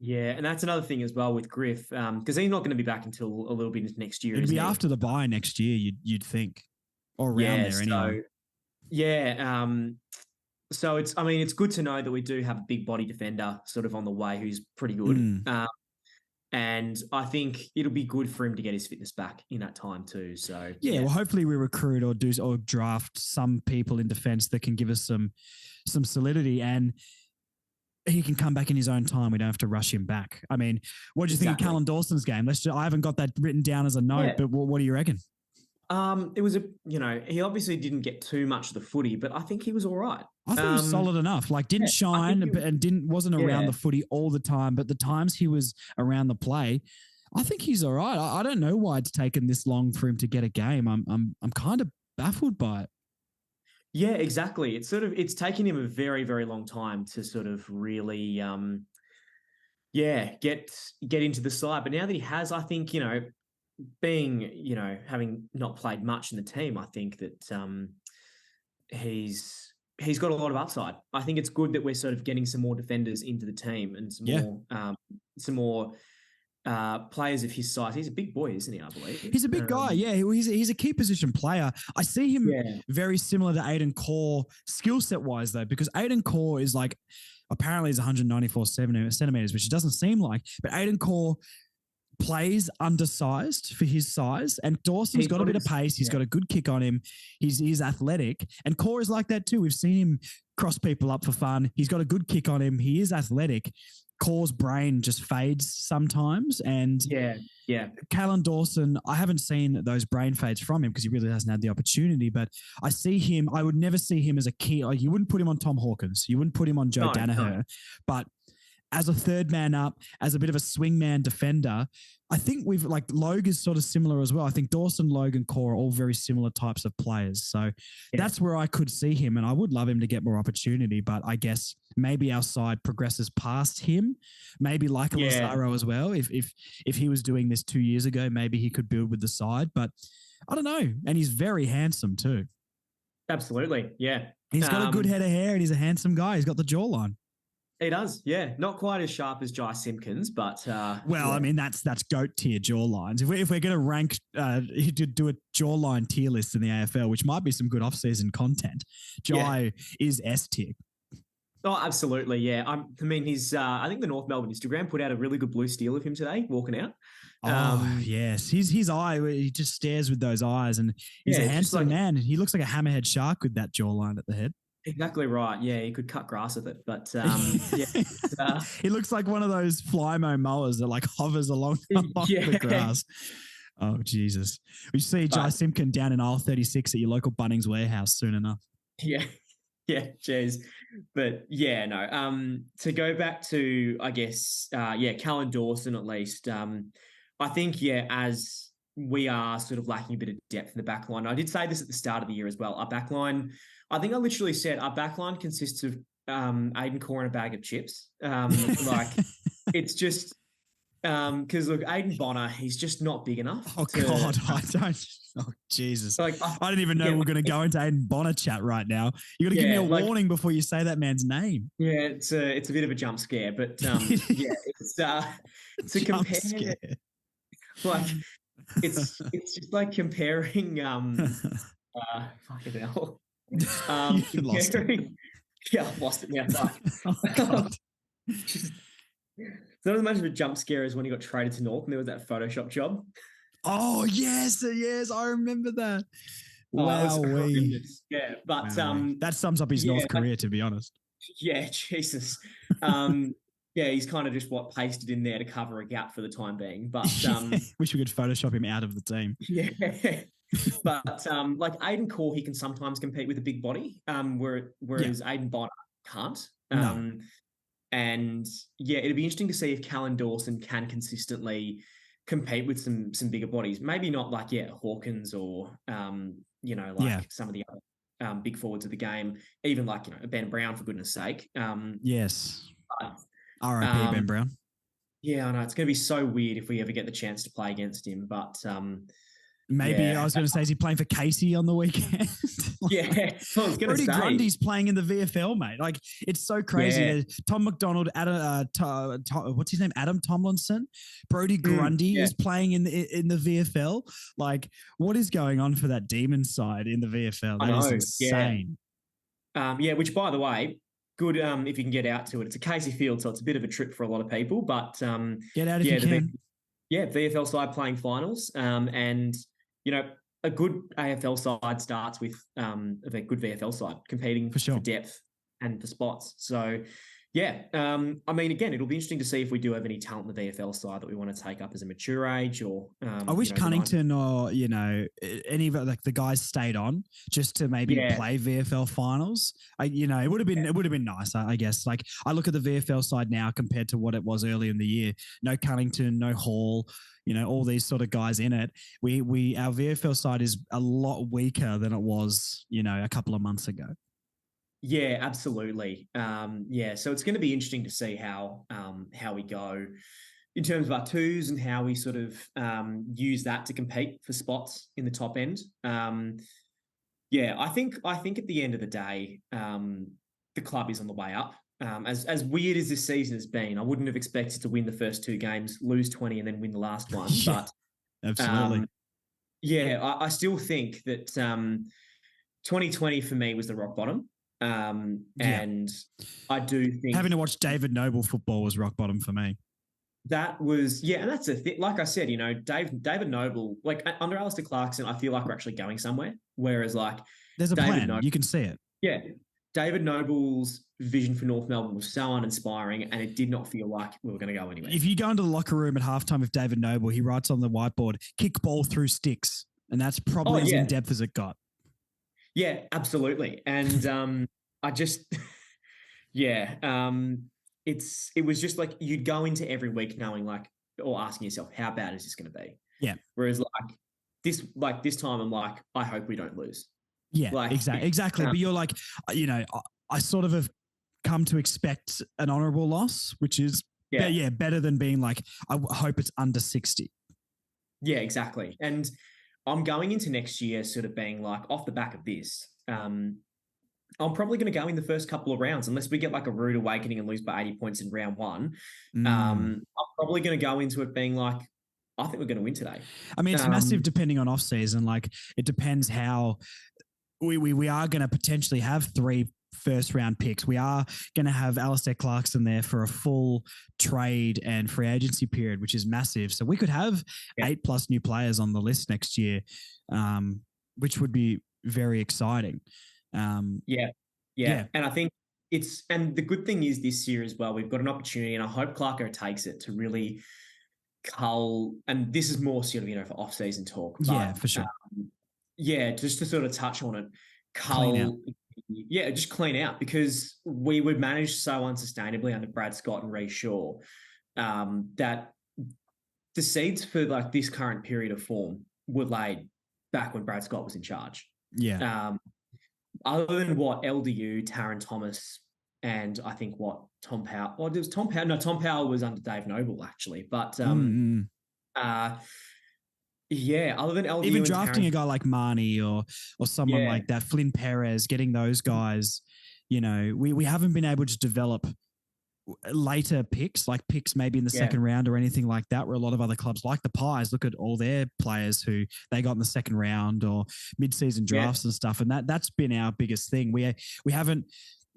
Yeah, and that's another thing as well with Griff, because he's not going to be back until a little bit into next year. It'd be after the bye next year, you'd think, or around there anyway. So it's good to know that we do have a big body defender sort of on the way who's pretty good. And I think it'll be good for him to get his fitness back in that time too. So well, hopefully we recruit or draft some people in defence that can give us some solidity, and he can come back in his own time. We don't have to rush him back. I mean, what do you think of Callan Dawson's game? I haven't got that written down as a note, but what do you reckon? It was he obviously didn't get too much of the footy, but I think he was all right. I think he was solid enough. Like didn't shine and wasn't around the footy all the time, but the times he was around the play, I think he's all right. I don't know why it's taken this long for him to get a game. I'm kind of baffled by it. Yeah, exactly. It's taken him a very, very long time to sort of really, get into the side. But now that he has, I think, having not played much in the team, I think that he's got a lot of upside. I think it's good that we're sort of getting some more defenders into the team and some more players of his size. He's a big boy, isn't he? I believe He's a big guy. Yeah, he's a key position player. I see him very similar to Aiden Core skill set wise though, because Aiden Core is like apparently he's 194 centimeters, which it doesn't seem like, but Aiden Core plays undersized for his size, and Dawson's got a bit of pace. He's got a good kick on him. He's athletic, and Core is like that too. We've seen him cross people up for fun. He's got a good kick on him. He is athletic. Core's brain just fades sometimes, and Callan Dawson, I haven't seen those brain fades from him because he really hasn't had the opportunity, but I see him, I would never see him as a key. Like, you wouldn't put him on Tom Hawkins. You wouldn't put him on Joe Danaher, but as a third man up, as a bit of a swingman defender, I think Logue is sort of similar as well. I think Dawson, Logue, and Core are all very similar types of players. So that's where I could see him, and I would love him to get more opportunity, but I guess maybe our side progresses past him. Maybe like Lazaro as well. If he was doing this 2 years ago, maybe he could build with the side, but I don't know. And he's very handsome too. Absolutely, yeah. He's got a good head of hair, and he's a handsome guy. He's got the jawline. He does, yeah. Not quite as sharp as Jai Simpkins, but I mean that's goat tier jawlines. If we're going to rank, do a jawline tier list in the AFL, which might be some good off-season content, Jai is S tier. Oh, absolutely, yeah. I mean, he's. I think the North Melbourne Instagram put out a really good blue steel of him today, walking out. Yes, his eye. He just stares with those eyes, and he's a handsome man. He looks like a hammerhead shark with that jawline at the head. Exactly right. Yeah, he could cut grass with it, but he looks like one of those Flymo mowers that like hovers along the grass. Oh Jesus! We see Jai Simpkin down in aisle 36 at your local Bunnings warehouse soon enough. Yeah, cheers. But yeah, no. To go back to, I guess, Callan Dawson at least. I think as we are sort of lacking a bit of depth in the back line. I did say this at the start of the year as well. Our back line, I think I literally said our back line consists of Aiden Core and a bag of chips. It's just because look, Aiden Bonner, he's just not big enough. Oh God, I don't. Oh Jesus! I didn't even know we we're going to go into Aiden Bonner chat right now. You got to give me a warning before you say that man's name. Yeah, it's a bit of a jump scare, but it's to compare. Scare. It's just like comparing. Fucking hell. Lost it. Yeah, I've lost it now. Oh God. It's not as much of a jump scare as when he got traded to North and there was that Photoshop job. Oh yes, I remember that. Wow, yeah, but that sums up his North career, to be honest. Yeah, Jesus. He's kind of just pasted in there to cover a gap for the time being. But wish we could Photoshop him out of the team. Yeah. But like Aiden Core, he can sometimes compete with a big body, whereas Aiden Bonner can't. No. And it'd be interesting to see if Callan Dawson can consistently compete with some bigger bodies. Maybe not like Hawkins or some of the other big forwards of the game. Even like Ben Brown, for goodness sake. Yes. R.I.P. Ben Brown. Yeah, I know it's going to be so weird if we ever get the chance to play against him, but. Maybe I was going to say, is he playing for Casey on the weekend? Brody Grundy's playing in the VFL, mate. Like, it's so crazy. Yeah. Tom McDonald, what's his name? Adam Tomlinson. Brody Grundy is playing in the VFL. Like, what is going on for that Demon side in the VFL? That is insane. Which, by the way, good if you can get out to it. It's a Casey Field, so it's a bit of a trip for a lot of people. But get out if you can. VFL side playing finals, and a good AFL side starts with a good VFL side competing for depth and for spots. So, I mean, again, it'll be interesting to see if we do have any talent in the VFL side that we want to take up as a mature age. Or I wish Cunnington or any of the guys stayed on just to maybe play VFL finals. It would have been nice. I guess. Like, I look at the VFL side now compared to what it was early in the year. No Cunnington, no Hall. All these sort of guys in it. Our VFL side is a lot weaker than it was, a couple of months ago. Yeah, absolutely. So it's going to be interesting to see how we go in terms of our twos and how we sort of use that to compete for spots in the top end. I think at the end of the day, the club is on the way up. As weird as this season has been, I wouldn't have expected to win the first 2 games, lose 20, and then win the last one. Yeah, But absolutely. I still think that 2020 for me was the rock bottom. And I do think having to watch David Noble football was rock bottom for me. that was, and that's the thing. Like I said, David Noble, like under Alistair Clarkson, I feel like we're actually going somewhere. Whereas like there's a David plan. Noble, You can see it. yeah, David Noble's vision for North Melbourne was so uninspiring, and it did not feel like we were going to go anywhere. If you go into the locker room at halftime with David Noble, he writes on the whiteboard, kick ball through sticks. And that's probably as in-depth as it got. Yeah, absolutely. And I just, it was just like you'd go into every week knowing like, or asking yourself, how bad is this going to be? Yeah. Whereas this time I'm like, I hope we don't lose. Yeah, like, exactly. But you're like, I sort of have come to expect an honourable loss, which is better than being like, I hope it's under 60. Yeah, exactly. And I'm going into next year sort of being like, off the back of this, I'm probably going to go in the first couple of rounds, unless we get like a rude awakening and lose by 80 points in round 1. I'm probably going to go into it being like, I think we're going to win today. I mean, it's massive depending on off season. Like it depends how we are going to potentially have 3 first round picks. We are going to have Alistair Clarkson there for a full trade and free agency period, which is massive. So we could have 8+ new players on the list next year, which would be very exciting. And I think and the good thing is this year as well, we've got an opportunity, and I hope Clarko takes it to really cull, and this is more sort of, for off-season talk. But, for sure. Just to sort of touch on it, cull, just clean out, because we were managed so unsustainably under Brad Scott and Ray Shaw that the seeds for like this current period of form were laid back when Brad Scott was in charge. Yeah. Other than what LDU, Taron Thomas, and I think what Tom Powell. Well, it was Tom Powell. No, Tom Powell was under Dave Noble actually. But other than LDU, even drafting a guy like Marnie or someone like that, Flynn Perez, getting those guys, we haven't been able to develop later picks, like picks maybe in the second round or anything like that, where a lot of other clubs like the Pies look at all their players who they got in the second round or mid-season drafts and stuff. And that's been our biggest thing. We haven't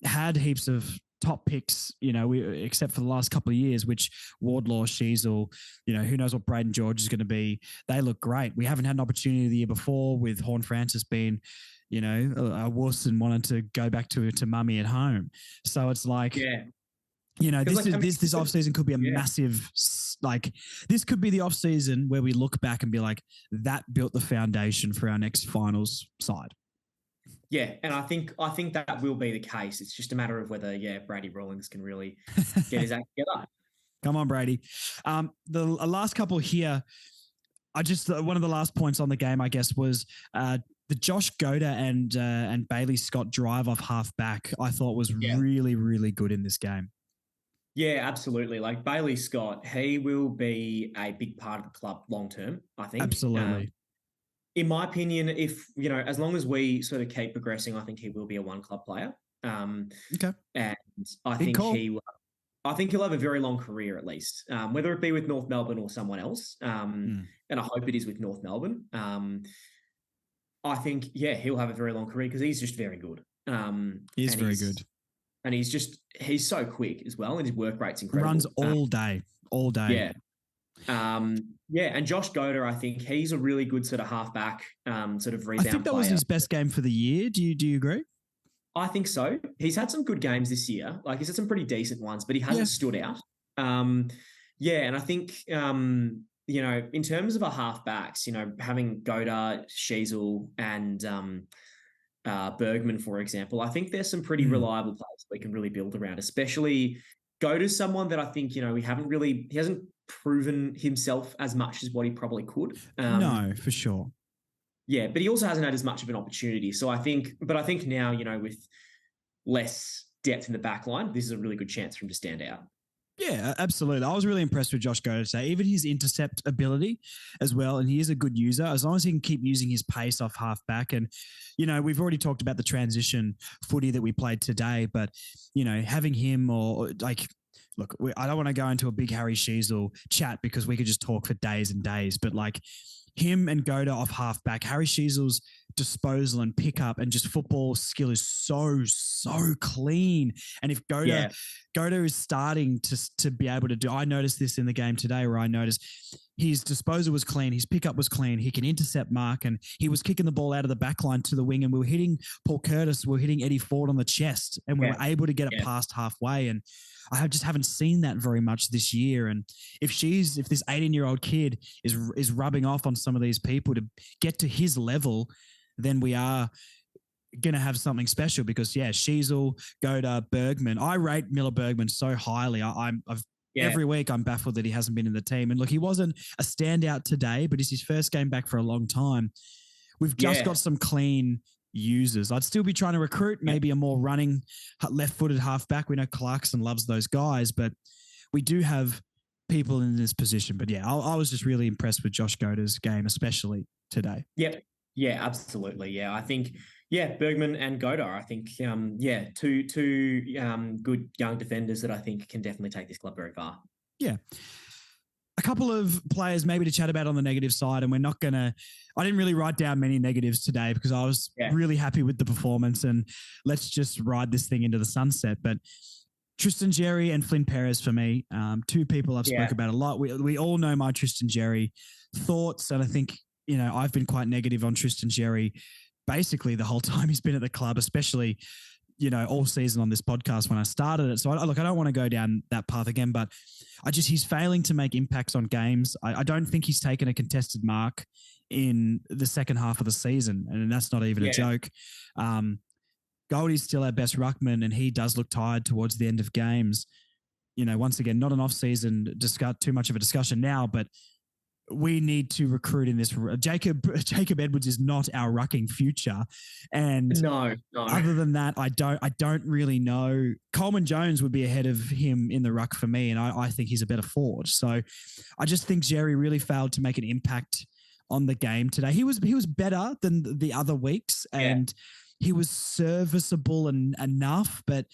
had heaps of top picks, except for the last couple of years, which Wardlaw, Sheasel, who knows what Braden George is going to be. They look great. We haven't had an opportunity the year before with Horn Francis being, a wuss and wanted to go back to mummy at home. So it's like, this off season could be a massive, like this could be the off season where we look back and be like, that built the foundation for our next finals side. Yeah, and I think that will be the case. It's just a matter of whether, Brady Rawlings can really get his act together. Come on, Brady. The last couple here, one of the last points on the game, I guess, was the Josh Goda and Bailey Scott drive off half back. I thought was really, really good in this game. Yeah, absolutely. Like Bailey Scott, he will be a big part of the club long term, I think. Absolutely. In my opinion, if, as long as we sort of keep progressing, I think he will be a one-club player. Okay. And I think he'll have a very long career at least, whether it be with North Melbourne or someone else. And I hope it is with North Melbourne. I think, he'll have a very long career because he's just very good. He is very good. And he's so quick as well, and his work rate's incredible. Runs all day. Yeah. And Josh Goda, I think he's a really good sort of halfback, sort of rebound I think that was his best game for the year. Do you agree? I think so. He's had some good games this year. Like he's had some pretty decent ones, but he hasn't stood out. And I think, in terms of our halfbacks, having Goda, Sheasel, and Bergman, for example, I think there's some pretty reliable players we can really build around, especially Goda's someone that I think, he hasn't proven himself as much as what he probably could. No, for sure. Yeah, but he also hasn't had as much of an opportunity. So I think now, with less depth in the back line, this is a really good chance for him to stand out. Yeah, absolutely. I was really impressed with Josh Goda today. Even his intercept ability as well, and he is a good user. As long as he can keep using his pace off half back, and we've already talked about the transition footy that we played today, but having him or like. Look, I don't want to go into a big Harry Sheezel chat because we could just talk for days and days, but like him and Goda off halfback, Harry Sheezel's disposal and pickup and just football skill is so clean. And if Goda is starting to be able to do, I noticed this in the game today where I noticed his disposal was clean, his pickup was clean, he can intercept mark, and he was kicking the ball out of the back line to the wing, and we were hitting Paul Curtis, we were hitting Eddie Ford on the chest, and we were able to get it past halfway. And I just haven't seen that very much this year. And if this 18-year-old kid is rubbing off on some of these people to get to his level, then we are going to have something special because, Sheezel, Goda, Bergman. I rate Miller Bergman so highly. Every week I'm baffled that he hasn't been in the team. And look, he wasn't a standout today, but it's his first game back for a long time. We've just got some clean users. I'd still be trying to recruit maybe a more running left-footed halfback. We know Clarkson loves those guys, but we do have people in this position. But I was just really impressed with Josh Goda's game, especially today. Yep. Yeah, absolutely. Yeah, I think, Bergman and Goda, I think, two good young defenders that I think can definitely take this club very far. Yeah. A couple of players maybe to chat about on the negative side, and I didn't really write down many negatives today because I was really happy with the performance, and let's just ride this thing into the sunset. But Tristan Xerri and Flynn Perez for me, two people I've spoke about a lot. We all know my Tristan Xerri thoughts, and I think, I've been quite negative on Tristan Xerri basically the whole time he's been at the club, especially, all season on this podcast when I started it. So I don't want to go down that path again, but he's failing to make impacts on games. I don't think he's taken a contested mark in the second half of the season, and that's not even a joke. Goldie's still our best ruckman, and he does look tired towards the end of games. Once again, not an off-season too much of a discussion now, but we need to recruit in this. Jacob Edwards is not our rucking future, and no. Other than that, I don't really know. Coleman Jones would be ahead of him in the ruck for me, and I think he's a better forward. So I just think Xerri really failed to make an impact on the game today. He was better than the other weeks, and he was serviceable and enough, but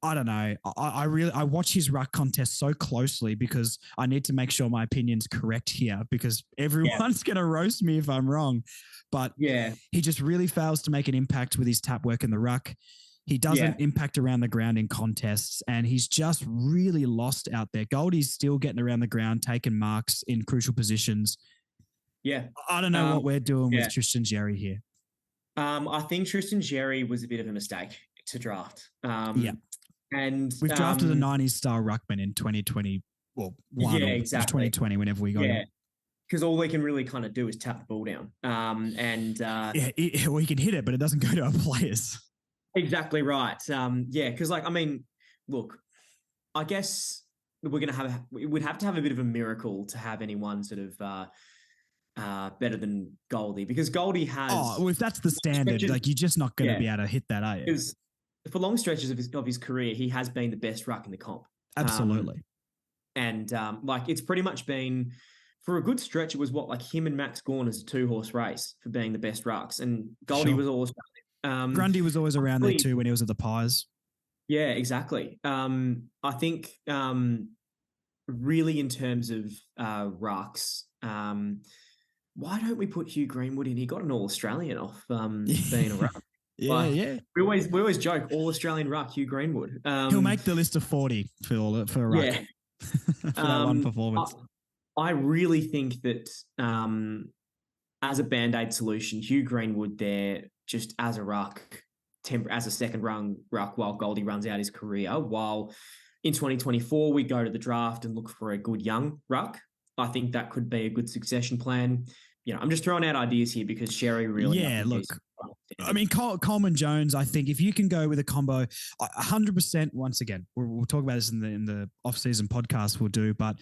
I don't know. I watch his ruck contest so closely because I need to make sure my opinion's correct here because everyone's going to roast me if I'm wrong. But he just really fails to make an impact with his tap work in the ruck. He doesn't impact around the ground in contests, and he's just really lost out there. Goldie's still getting around the ground, taking marks in crucial positions. Yeah. I don't know what we're doing with Tristan Xerri here. I think Tristan Xerri was a bit of a mistake to draft. And we've drafted a 90s style ruckman in 2020, or 2020, whenever we got him. Because all they can really kind of do is tap the ball down. We can hit it, but it doesn't go to our players. Exactly right. Because look, I guess we'd have to have a bit of a miracle to have anyone sort of better than Goldie, because Goldie has. Oh, well, if that's the standard, you're just not going to be able to hit that, are you? Because for long stretches of his career, he has been the best ruck in the comp. Absolutely. It's pretty much been, for a good stretch, it was him and Max Gawn as a 2-horse race for being the best rucks. And Goldie was always Grundy was always around there too when he was at the Pies. Yeah, exactly. I think really in terms of rucks, why don't we put Hugh Greenwood in? He got an All-Australian off being a ruck. We always joke, All-Australian ruck, Hugh Greenwood. He'll make the list of 40 for a ruck. Yeah. For that one performance. I really think that as a Band-Aid solution, Hugh Greenwood there, just as a ruck, as a second rung ruck while Goldie runs out his career, while in 2024 we go to the draft and look for a good young ruck. I think that could be a good succession plan. I'm just throwing out ideas here because Xerri really. Yeah, look. Coleman Jones, I think if you can go with a combo, 100%, once again, we'll talk about this in the off-season podcast we'll do, but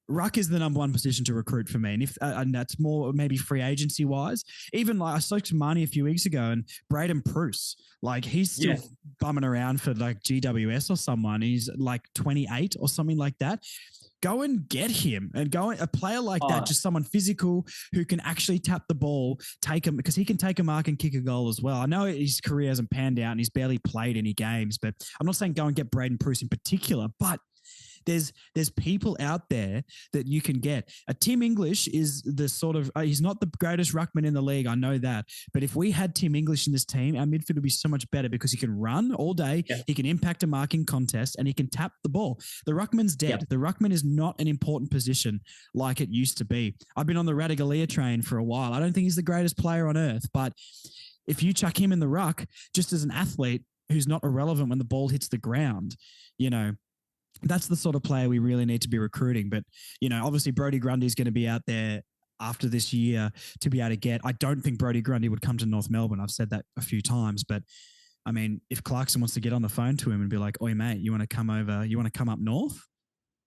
ruck is the number one position to recruit for me. And that's more maybe free agency wise. Even like I spoke to Marnie a few weeks ago and Braden Pruce, like he's still bumming around for like GWS or someone. He's like 28 or something like that. Go and get him and a player like that, just someone physical who can actually tap the ball, take him because he can take a mark and kick a goal as well. I know his career hasn't panned out and he's barely played any games, but I'm not saying go and get Braden Pruce in particular, but there's people out there that you can get. Tim English is the sort of he's not the greatest ruckman in the league. I know that, but if we had Tim English in this team, our midfield would be so much better because he can run all day, he can impact a marking contest, and he can tap the ball. The ruckman's dead. The ruckman is not an important position like it used to be. I've been on the Radigalia train for a while. I don't think he's the greatest player on earth, but if you chuck him in the ruck, just as an athlete who's not irrelevant when the ball hits the ground, that's the sort of player we really need to be recruiting. But, obviously Brodie Grundy is going to be out there after this year to be able to get. I don't think Brodie Grundy would come to North Melbourne. I've said that a few times. But, I mean, if Clarkson wants to get on the phone to him and be like, oi, mate, you want to come over? You want to come up north?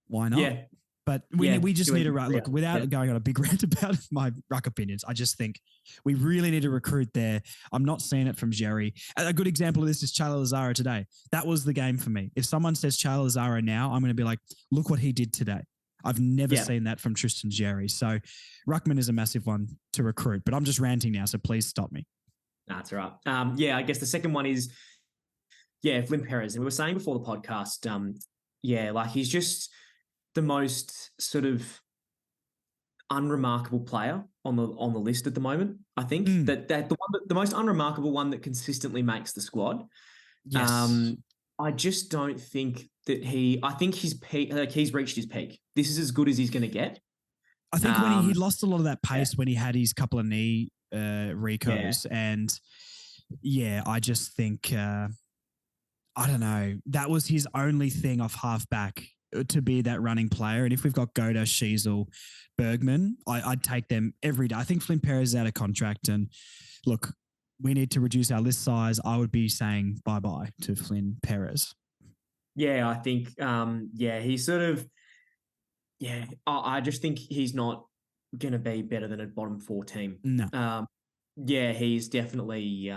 Why not? Yeah. But we just need to look without going on a big rant about my ruck opinions. I just think we really need to recruit there. I'm not seeing it from Jerry. A good example of this is Charlie Lazaro today. That was the game for me. If someone says Charlie Lazaro now, I'm going to be like, look what he did today. I've never seen that from Tristan Jerry. So ruckman is a massive one to recruit. But I'm just ranting now, so please stop me. That's right. I guess the second one is Flynn Perez. And we were saying before the podcast, he's just the most sort of unremarkable player on the list at the moment. I think that the most unremarkable one that consistently makes the squad. Yes. I just don't think that I think his peak, he's reached his peak. This is as good as he's going to get. I think when he lost a lot of that pace when he had his couple of knee recos, and I just think I don't know. That was his only thing off halfback to be that running player. And if we've got Goda, Sheasel, Bergman, I'd take them every day. I think Flynn Perez is out of contract. And look, we need to reduce our list size. I would be saying bye-bye to Flynn Perez. Yeah, I think, he's sort of, I just think he's not going to be better than a bottom 4 team. No. He's definitely,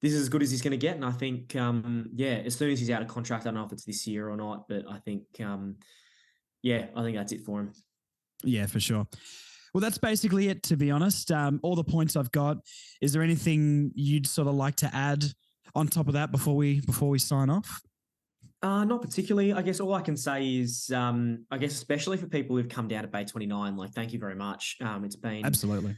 this is as good as he's going to get. And I think, as soon as he's out of contract, I don't know if it's this year or not, but I think, I think that's it for him. Yeah, for sure. Well, that's basically it, to be honest. All the points I've got. Is there anything you'd sort of like to add on top of that before we sign off? Not particularly. I guess all I can say is, especially for people who've come down to Bay 29, thank you very much. It's been absolutely.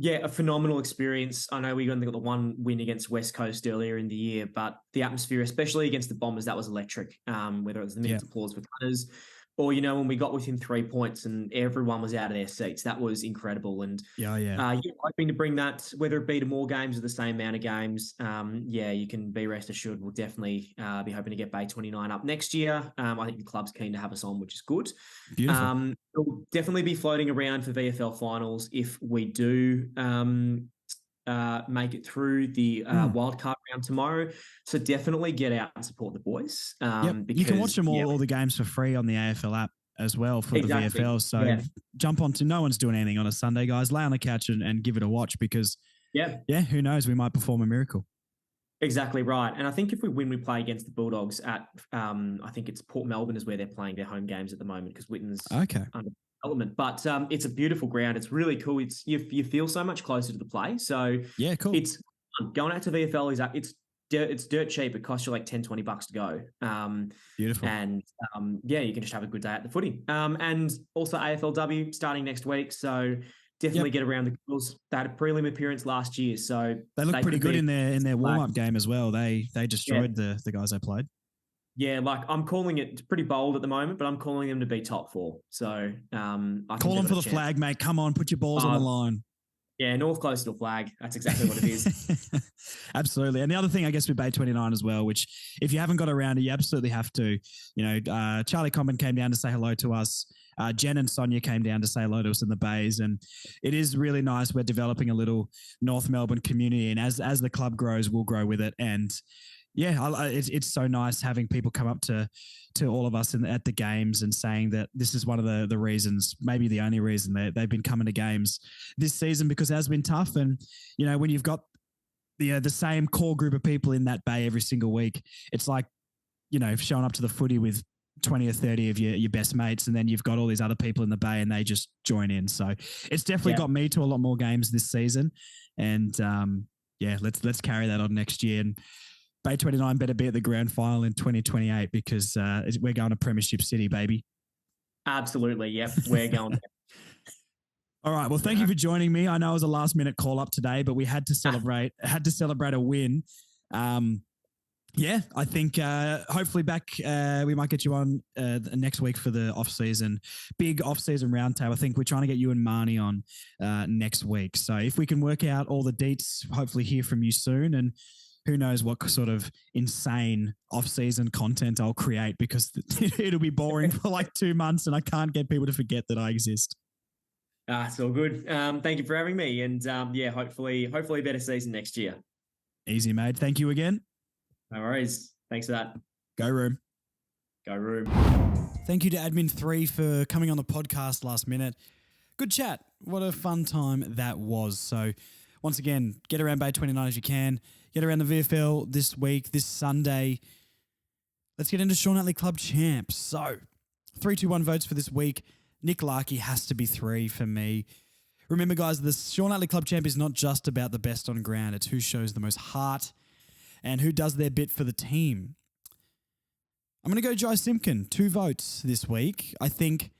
A phenomenal experience. I know we only got the one win against West Coast earlier in the year, but the atmosphere, especially against the Bombers, that was electric. Whether it was the minutes applause for Cunners or, when we got within 3 points and everyone was out of their seats, that was incredible. And hoping to bring that, whether it be to more games or the same amount of games, you can be rest assured we'll definitely be hoping to get Bay 29 up next year. I think the club's keen to have us on, which is good. Beautiful. We'll definitely be floating around for VFL finals if we do make it through the wildcard round tomorrow. So definitely get out and support the boys. Because, you can watch them all the games for free on the AFL app as well for the VFL. So jump onto, no one's doing anything on a Sunday, guys. Lay on the couch and give it a watch because, who knows, we might perform a miracle. Exactly right. And I think if we win, we play against the Bulldogs at, I think it's Port Melbourne is where they're playing their home games at the moment because Witten's under development. But it's a beautiful ground. It's really cool. It's you feel so much closer to the play. So cool. It's going out to VFL it's dirt cheap. It costs you like $10-20 to go. Beautiful. And you can just have a good day at the footy. And also AFLW starting next week. So definitely get around the girls. They had a prelim appearance last year, so they look pretty good in their warm-up game as well. They destroyed the guys they played. Yeah, I'm calling it pretty bold at the moment, but I'm calling them to be top 4. So I call them for the flag, mate. Come on, put your balls on the line. Yeah, North close to a flag. That's exactly what it is. Absolutely. And the other thing, I guess, with Bay 29 as well, which if you haven't got around it, you absolutely have to. Charlie Comben came down to say hello to us. Jen and Sonia came down to say hello to us in the Bays. And it is really nice. We're developing a little North Melbourne community. And as the club grows, we'll grow with it. And Yeah, it's so nice having people come up to all of us at the games and saying that this is one of the reasons, maybe the only reason they've been coming to games this season, because it has been tough. And, you know, when you've got the same core group of people in that bay every single week, it's like, you know, showing up to the footy with 20 or 30 of your best mates, and then you've got all these other people in the bay and they just join in. So it's definitely got me to a lot more games this season. And let's carry that on next year. And Bay 29 better be at the grand final in 2028 because we're going to Premiership City, baby. Absolutely. Yep. We're going. All right. Well, thank you for joining me. I know it was a last minute call up today, but we had to celebrate a win. I think hopefully back we might get you on next week for the big off-season roundtable. I think we're trying to get you and Marnie on next week. So if we can work out all the deets, hopefully hear from you soon. And who knows what sort of insane off-season content I'll create, because it'll be boring for like 2 months and I can't get people to forget that I exist. It's all good. Thank you for having me. And hopefully a better season next year. Easy, mate. Thank you again. No worries. Thanks for that. Go Room. Go Room. Thank you to Admin 3 for coming on the podcast last minute. Good chat. What a fun time that was. So once again, get around Bay 29 as you can. Get around the VFL this week, this Sunday. Let's get into Sean Atlee Club Champs. So 3-2-1 votes for this week. Nick Larkey has to be 3 for me. Remember, guys, the Sean Atlee Club Champ is not just about the best on ground. It's who shows the most heart and who does their bit for the team. I'm going to go Jai Simpkin, 2 votes this week. I think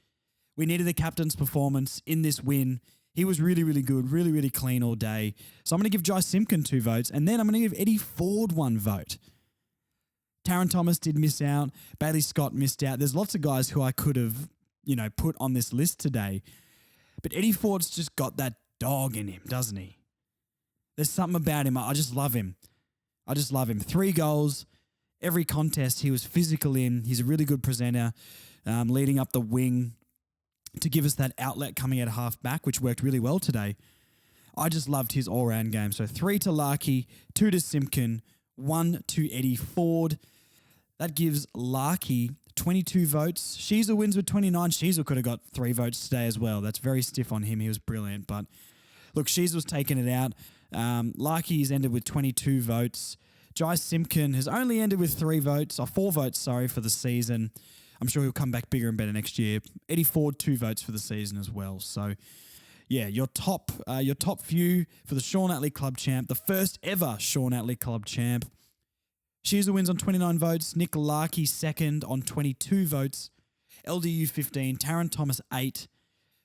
we needed the captain's performance in this win. He was really, really good, really, really clean all day. So I'm going to give Jai Simpkin 2 votes, and then I'm going to give Eddie Ford 1 vote. Taron Thomas did miss out. Bailey Scott missed out. There's lots of guys who I could have, put on this list today. But Eddie Ford's just got that dog in him, doesn't he? There's something about him. I just love him. 3 goals. Every contest he was physical in. He's a really good presenter, leading up the wing to give us that outlet coming at half back, which worked really well today. I just loved his all-round game. So 3 to Larkey, 2 to Simpkin, 1 to Eddie Ford. That gives Larkey 22 votes. Sheasel wins with 29. Sheasel could have got 3 votes today as well. That's very stiff on him. He was brilliant. But look, Sheasel's taken it out. Larkey's ended with 22 votes. Jai Simpkin has only ended with 4 votes, for the season. I'm sure he'll come back bigger and better next year. Eddie Ford, 2 votes for the season as well. So, yeah, your top few for the Sean Atlee Club Champ, the first ever Sean Atlee Club Champ. Sheasel wins on 29 votes. Nick Larkey second on 22 votes. LDU 15. Taron Thomas 8.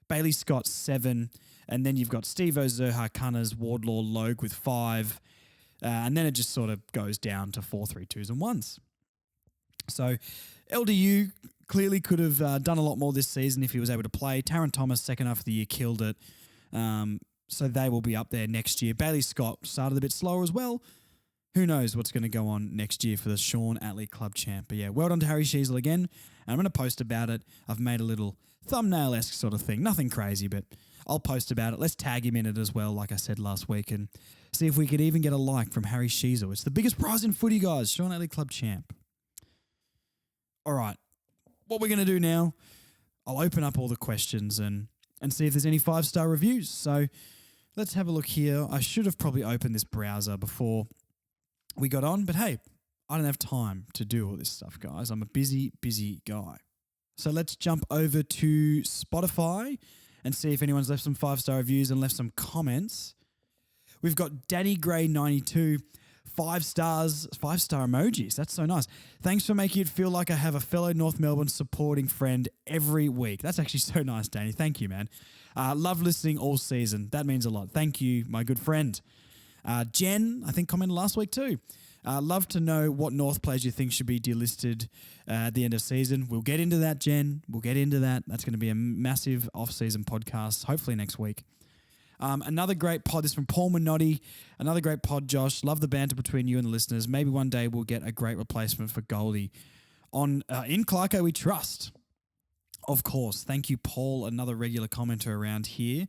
Bailey Scott 7. And then you've got Steve O'Zerha, Cunners, Wardlaw, Logue with 5. And then it just sort of goes down to 4, 3, 2s and 1s. So LDU clearly could have done a lot more this season if he was able to play. Taron Thomas, second half of the year, killed it. So they will be up there next year. Bailey Scott started a bit slower as well. Who knows what's going to go on next year for the Sean Atlee Club Champ. But yeah, well done to Harry Sheasel again. And I'm going to post about it. I've made a little thumbnail-esque sort of thing. Nothing crazy, but I'll post about it. Let's tag him in it as well, like I said last week, and see if we could even get a like from Harry Sheasel. It's the biggest prize in footy, guys. Sean Atlee Club Champ. All right. What we're going to do now, I'll open up all the questions and see if there's any 5-star reviews. So let's have a look here. I should have probably opened this browser before we got on, but hey, I don't have time to do all this stuff, guys. I'm a busy, busy guy. So let's jump over to Spotify and see if anyone's left some 5-star reviews and left some comments. We've got Danny Gray 92, 5 stars, 5-star emojis. That's so nice. Thanks for making it feel like I have a fellow North Melbourne supporting friend every week. That's actually so nice, Danny. Thank you, man. Love listening all season. That means a lot. Thank you, my good friend. Jen, I think, commented last week too. Love to know what North players you think should be delisted at the end of season. We'll get into that, Jen. We'll get into that. That's going to be a massive off-season podcast, hopefully next week. Another great pod is from Paul Minotti. Another great pod, Josh. Love the banter between you and the listeners. Maybe one day we'll get a great replacement for Goldie. In Clarko we trust. Of course. Thank you, Paul, another regular commenter around here.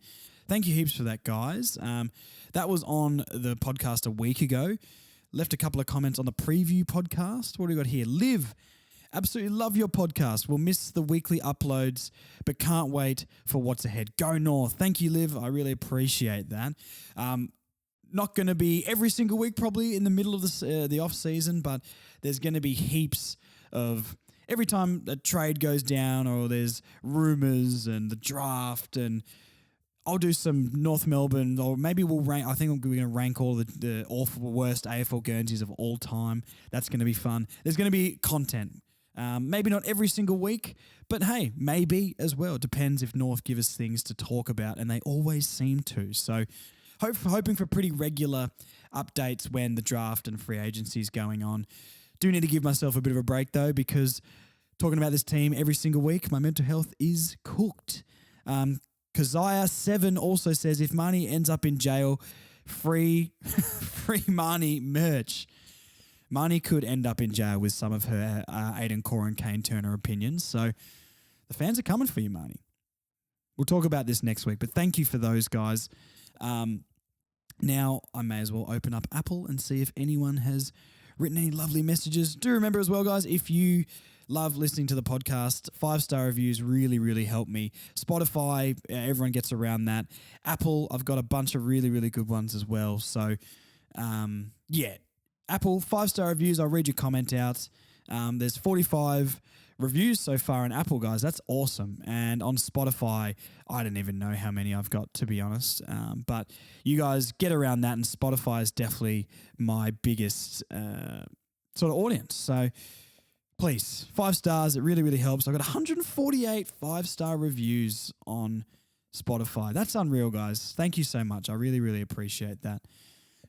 Thank you heaps for that, guys. That was on the podcast a week ago. left a couple of comments on the preview podcast. What do we got here? Liv, absolutely love your podcast. We'll miss the weekly uploads, but can't wait for what's ahead. Go North. Thank you, Liv. I really appreciate that. Not going to be every single week, probably in the middle of the off season, but there's going to be heaps of every time a trade goes down or there's rumors and the draft, and I'll do some North Melbourne, or maybe we'll rank. I think we're going to rank all the awful worst AFL Guernseys of all time. That's going to be fun. There's going to be content. Maybe not every single week, but hey, maybe as well. It depends if North give us things to talk about, and they always seem to. So hoping for pretty regular updates when the draft and free agency is going on. Do need to give myself a bit of a break though, because talking about this team every single week, my mental health is cooked. Keziah7 also says, if Marnie ends up in jail, free Marnie merch. Marnie could end up in jail with some of her Aiden Core and Kane Turner opinions. So the fans are coming for you, Marnie. We'll talk about this next week, but thank you for those guys. Now I may as well open up Apple and see if anyone has written any lovely messages. Do remember as well, guys, if you love listening to the podcast, 5-star reviews really, really help me. Spotify, everyone gets around that. Apple, I've got a bunch of really, really good ones as well. So, yeah, Apple, 5-star reviews. I'll read your comment out. There's 45 reviews so far on Apple, guys. That's awesome. And on Spotify, I don't even know how many I've got, to be honest. But you guys get around that, and Spotify is definitely my biggest sort of audience. So please, 5 stars. It really, really helps. I've got 148 5-star reviews on Spotify. That's unreal, guys. Thank you so much. I really, really appreciate that.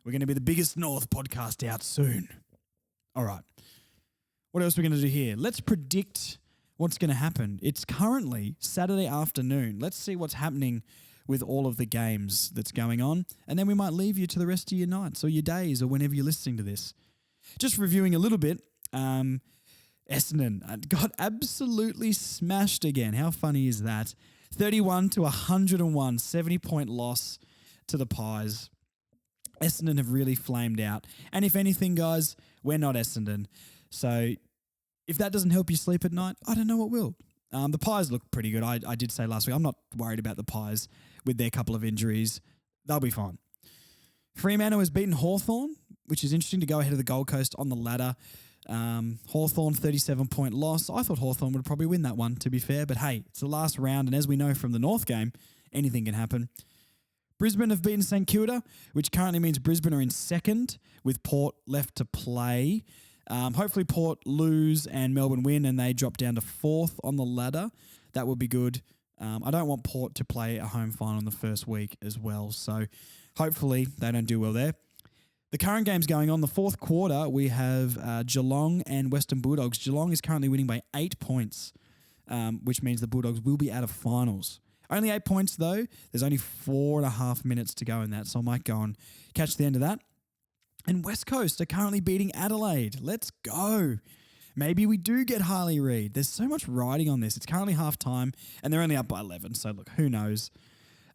We're going to be the biggest North podcast out soon. All right. What else are we going to do here? Let's predict what's going to happen. It's currently Saturday afternoon. Let's see what's happening with all of the games that's going on, and then we might leave you to the rest of your nights or your days or whenever you're listening to this. Just reviewing a little bit, Essendon got absolutely smashed again. How funny is that? 31 to 101, 70-point loss to the Pies. Essendon have really flamed out. And if anything, guys, we're not Essendon. So if that doesn't help you sleep at night, I don't know what will. The Pies look pretty good. I did say last week, I'm not worried about the Pies with their couple of injuries. They'll be fine. Fremantle has beaten Hawthorn, which is interesting to go ahead of the Gold Coast on the ladder. Hawthorn, 37-point loss. I thought Hawthorn would probably win that one, to be fair. But hey, it's the last round, and as we know from the North game, anything can happen. Brisbane have beaten St Kilda, which currently means Brisbane are in second with Port left to play. Hopefully Port lose and Melbourne win and they drop down to 4th on the ladder. That would be good. I don't want Port to play a home final in the first week as well. So hopefully they don't do well there. The current game's going on. The fourth quarter, we have Geelong and Western Bulldogs. Geelong is currently winning by 8 points, which means the Bulldogs will be out of finals. Only 8 points, though. There's only 4.5 minutes to go in that, so I might go and catch the end of that. And West Coast are currently beating Adelaide. Let's go. Maybe we do get Harley Reid. There's so much riding on this. It's currently half-time, and they're only up by 11, so look, who knows.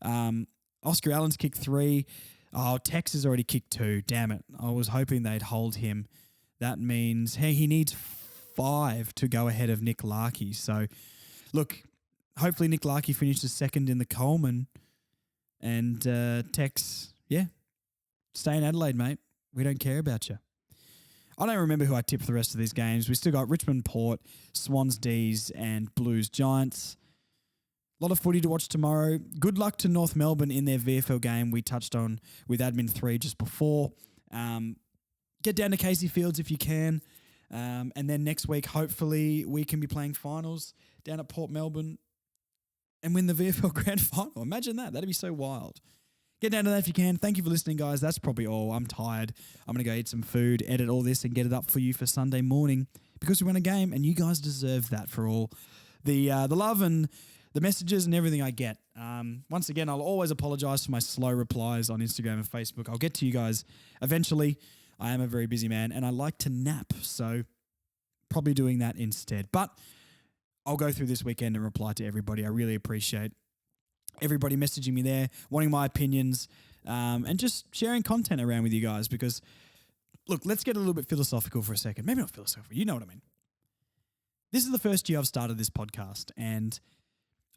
Oscar Allen's kicked 3. Oh, Tex has already kicked 2. Damn it. I was hoping they'd hold him. That means, hey, he needs 5 to go ahead of Nick Larkey. So, look, hopefully Nick Larkey finishes second in the Coleman. And Tex, yeah, stay in Adelaide, mate. We don't care about you. I don't remember who I tipped for the rest of these games. We still got Richmond Port, Swans D's, and Blues Giants. A lot of footy to watch tomorrow. Good luck to North Melbourne in their VFL game we touched on with Admin 3 just before. Get down to Casey Fields if you can. And then next week, hopefully, we can be playing finals down at Port Melbourne and win the VFL Grand Final. Imagine that. That'd be so wild. Get down to that if you can. Thank you for listening, guys. That's probably all. I'm tired. I'm going to go eat some food, edit all this, and get it up for you for Sunday morning because we won a game, and you guys deserve that for all the love and the messages and everything I get. Once again, I'll always apologize for my slow replies on Instagram and Facebook. I'll get to you guys eventually. I am a very busy man, and I like to nap, so probably doing that instead. But I'll go through this weekend and reply to everybody. I really appreciate everybody messaging me there, wanting my opinions, and just sharing content around with you guys because look, let's get a little bit philosophical for a second. Maybe not philosophical. You know what I mean. This is the first year I've started this podcast, and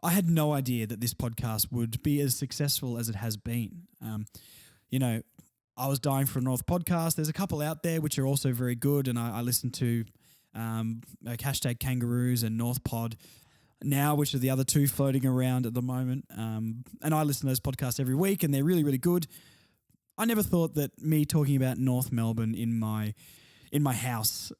I had no idea that this podcast would be as successful as it has been. I was dying for a North podcast. There's a couple out there which are also very good, and I listen to hashtag Kangaroos and North Pod now, which are the other two floating around at the moment. And I listen to those podcasts every week, and they're really, really good. I never thought that me talking about North Melbourne in my house,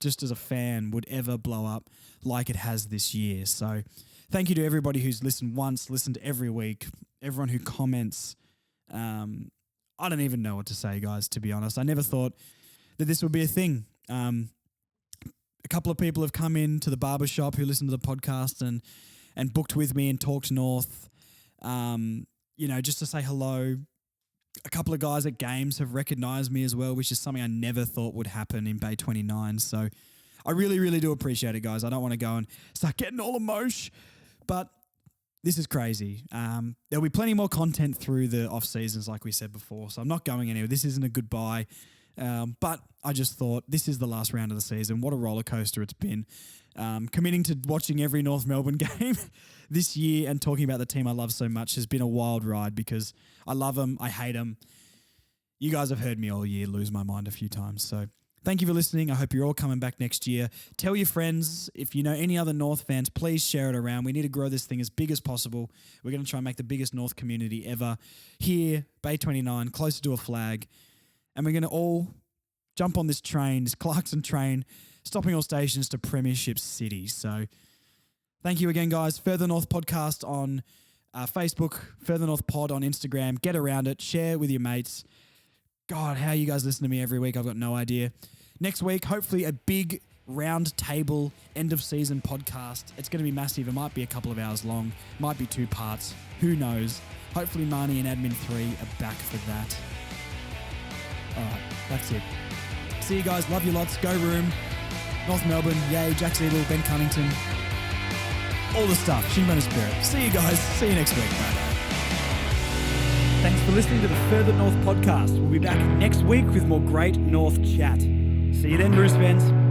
just as a fan, would ever blow up like it has this year. So thank you to everybody who's listened once, listened every week, everyone who comments. I don't even know what to say, guys, to be honest. I never thought that this would be a thing. A couple of people have come in to the barbershop who listened to the podcast and booked with me and talked North, just to say hello. A couple of guys at games have recognised me as well, which is something I never thought would happen in Bay 29. So I really, really do appreciate it, guys. I don't want to go and start getting all emotion, but this is crazy. There'll be plenty more content through the off seasons, like we said before. So I'm not going anywhere. This isn't a goodbye. But I just thought this is the last round of the season. What a roller coaster it's been. Committing to watching every North Melbourne game this year and talking about the team I love so much has been a wild ride because I love them. I hate them. You guys have heard me all year lose my mind a few times. So thank you for listening. I hope you're all coming back next year. Tell your friends. If you know any other North fans, please share it around. We need to grow this thing as big as possible. We're going to try and make the biggest North community ever here, Bay 29, closer to a flag. And we're going to all jump on this train, this Clarkson train, stopping all stations to Premiership City. So thank you again, guys. Further North Podcast on Facebook, Further North Pod on Instagram. Get around it. Share it with your mates. God, how you guys listen to me every week, I've got no idea. Next week, hopefully a big round table end of season podcast. It's going to be massive. It might be a couple of hours long. Might be 2 parts. Who knows? Hopefully Marnie and Admin 3 are back for that. All right, that's it. See you guys. Love you lots. Go Room. North Melbourne. Yay. Jack Seidel. Ben Cunnington. All the stuff. Shinbone Spirit. See you guys. See you next week. Bye. Thanks for listening to the Further North podcast. We'll be back next week with more great North chat. See you then, Bruce fans.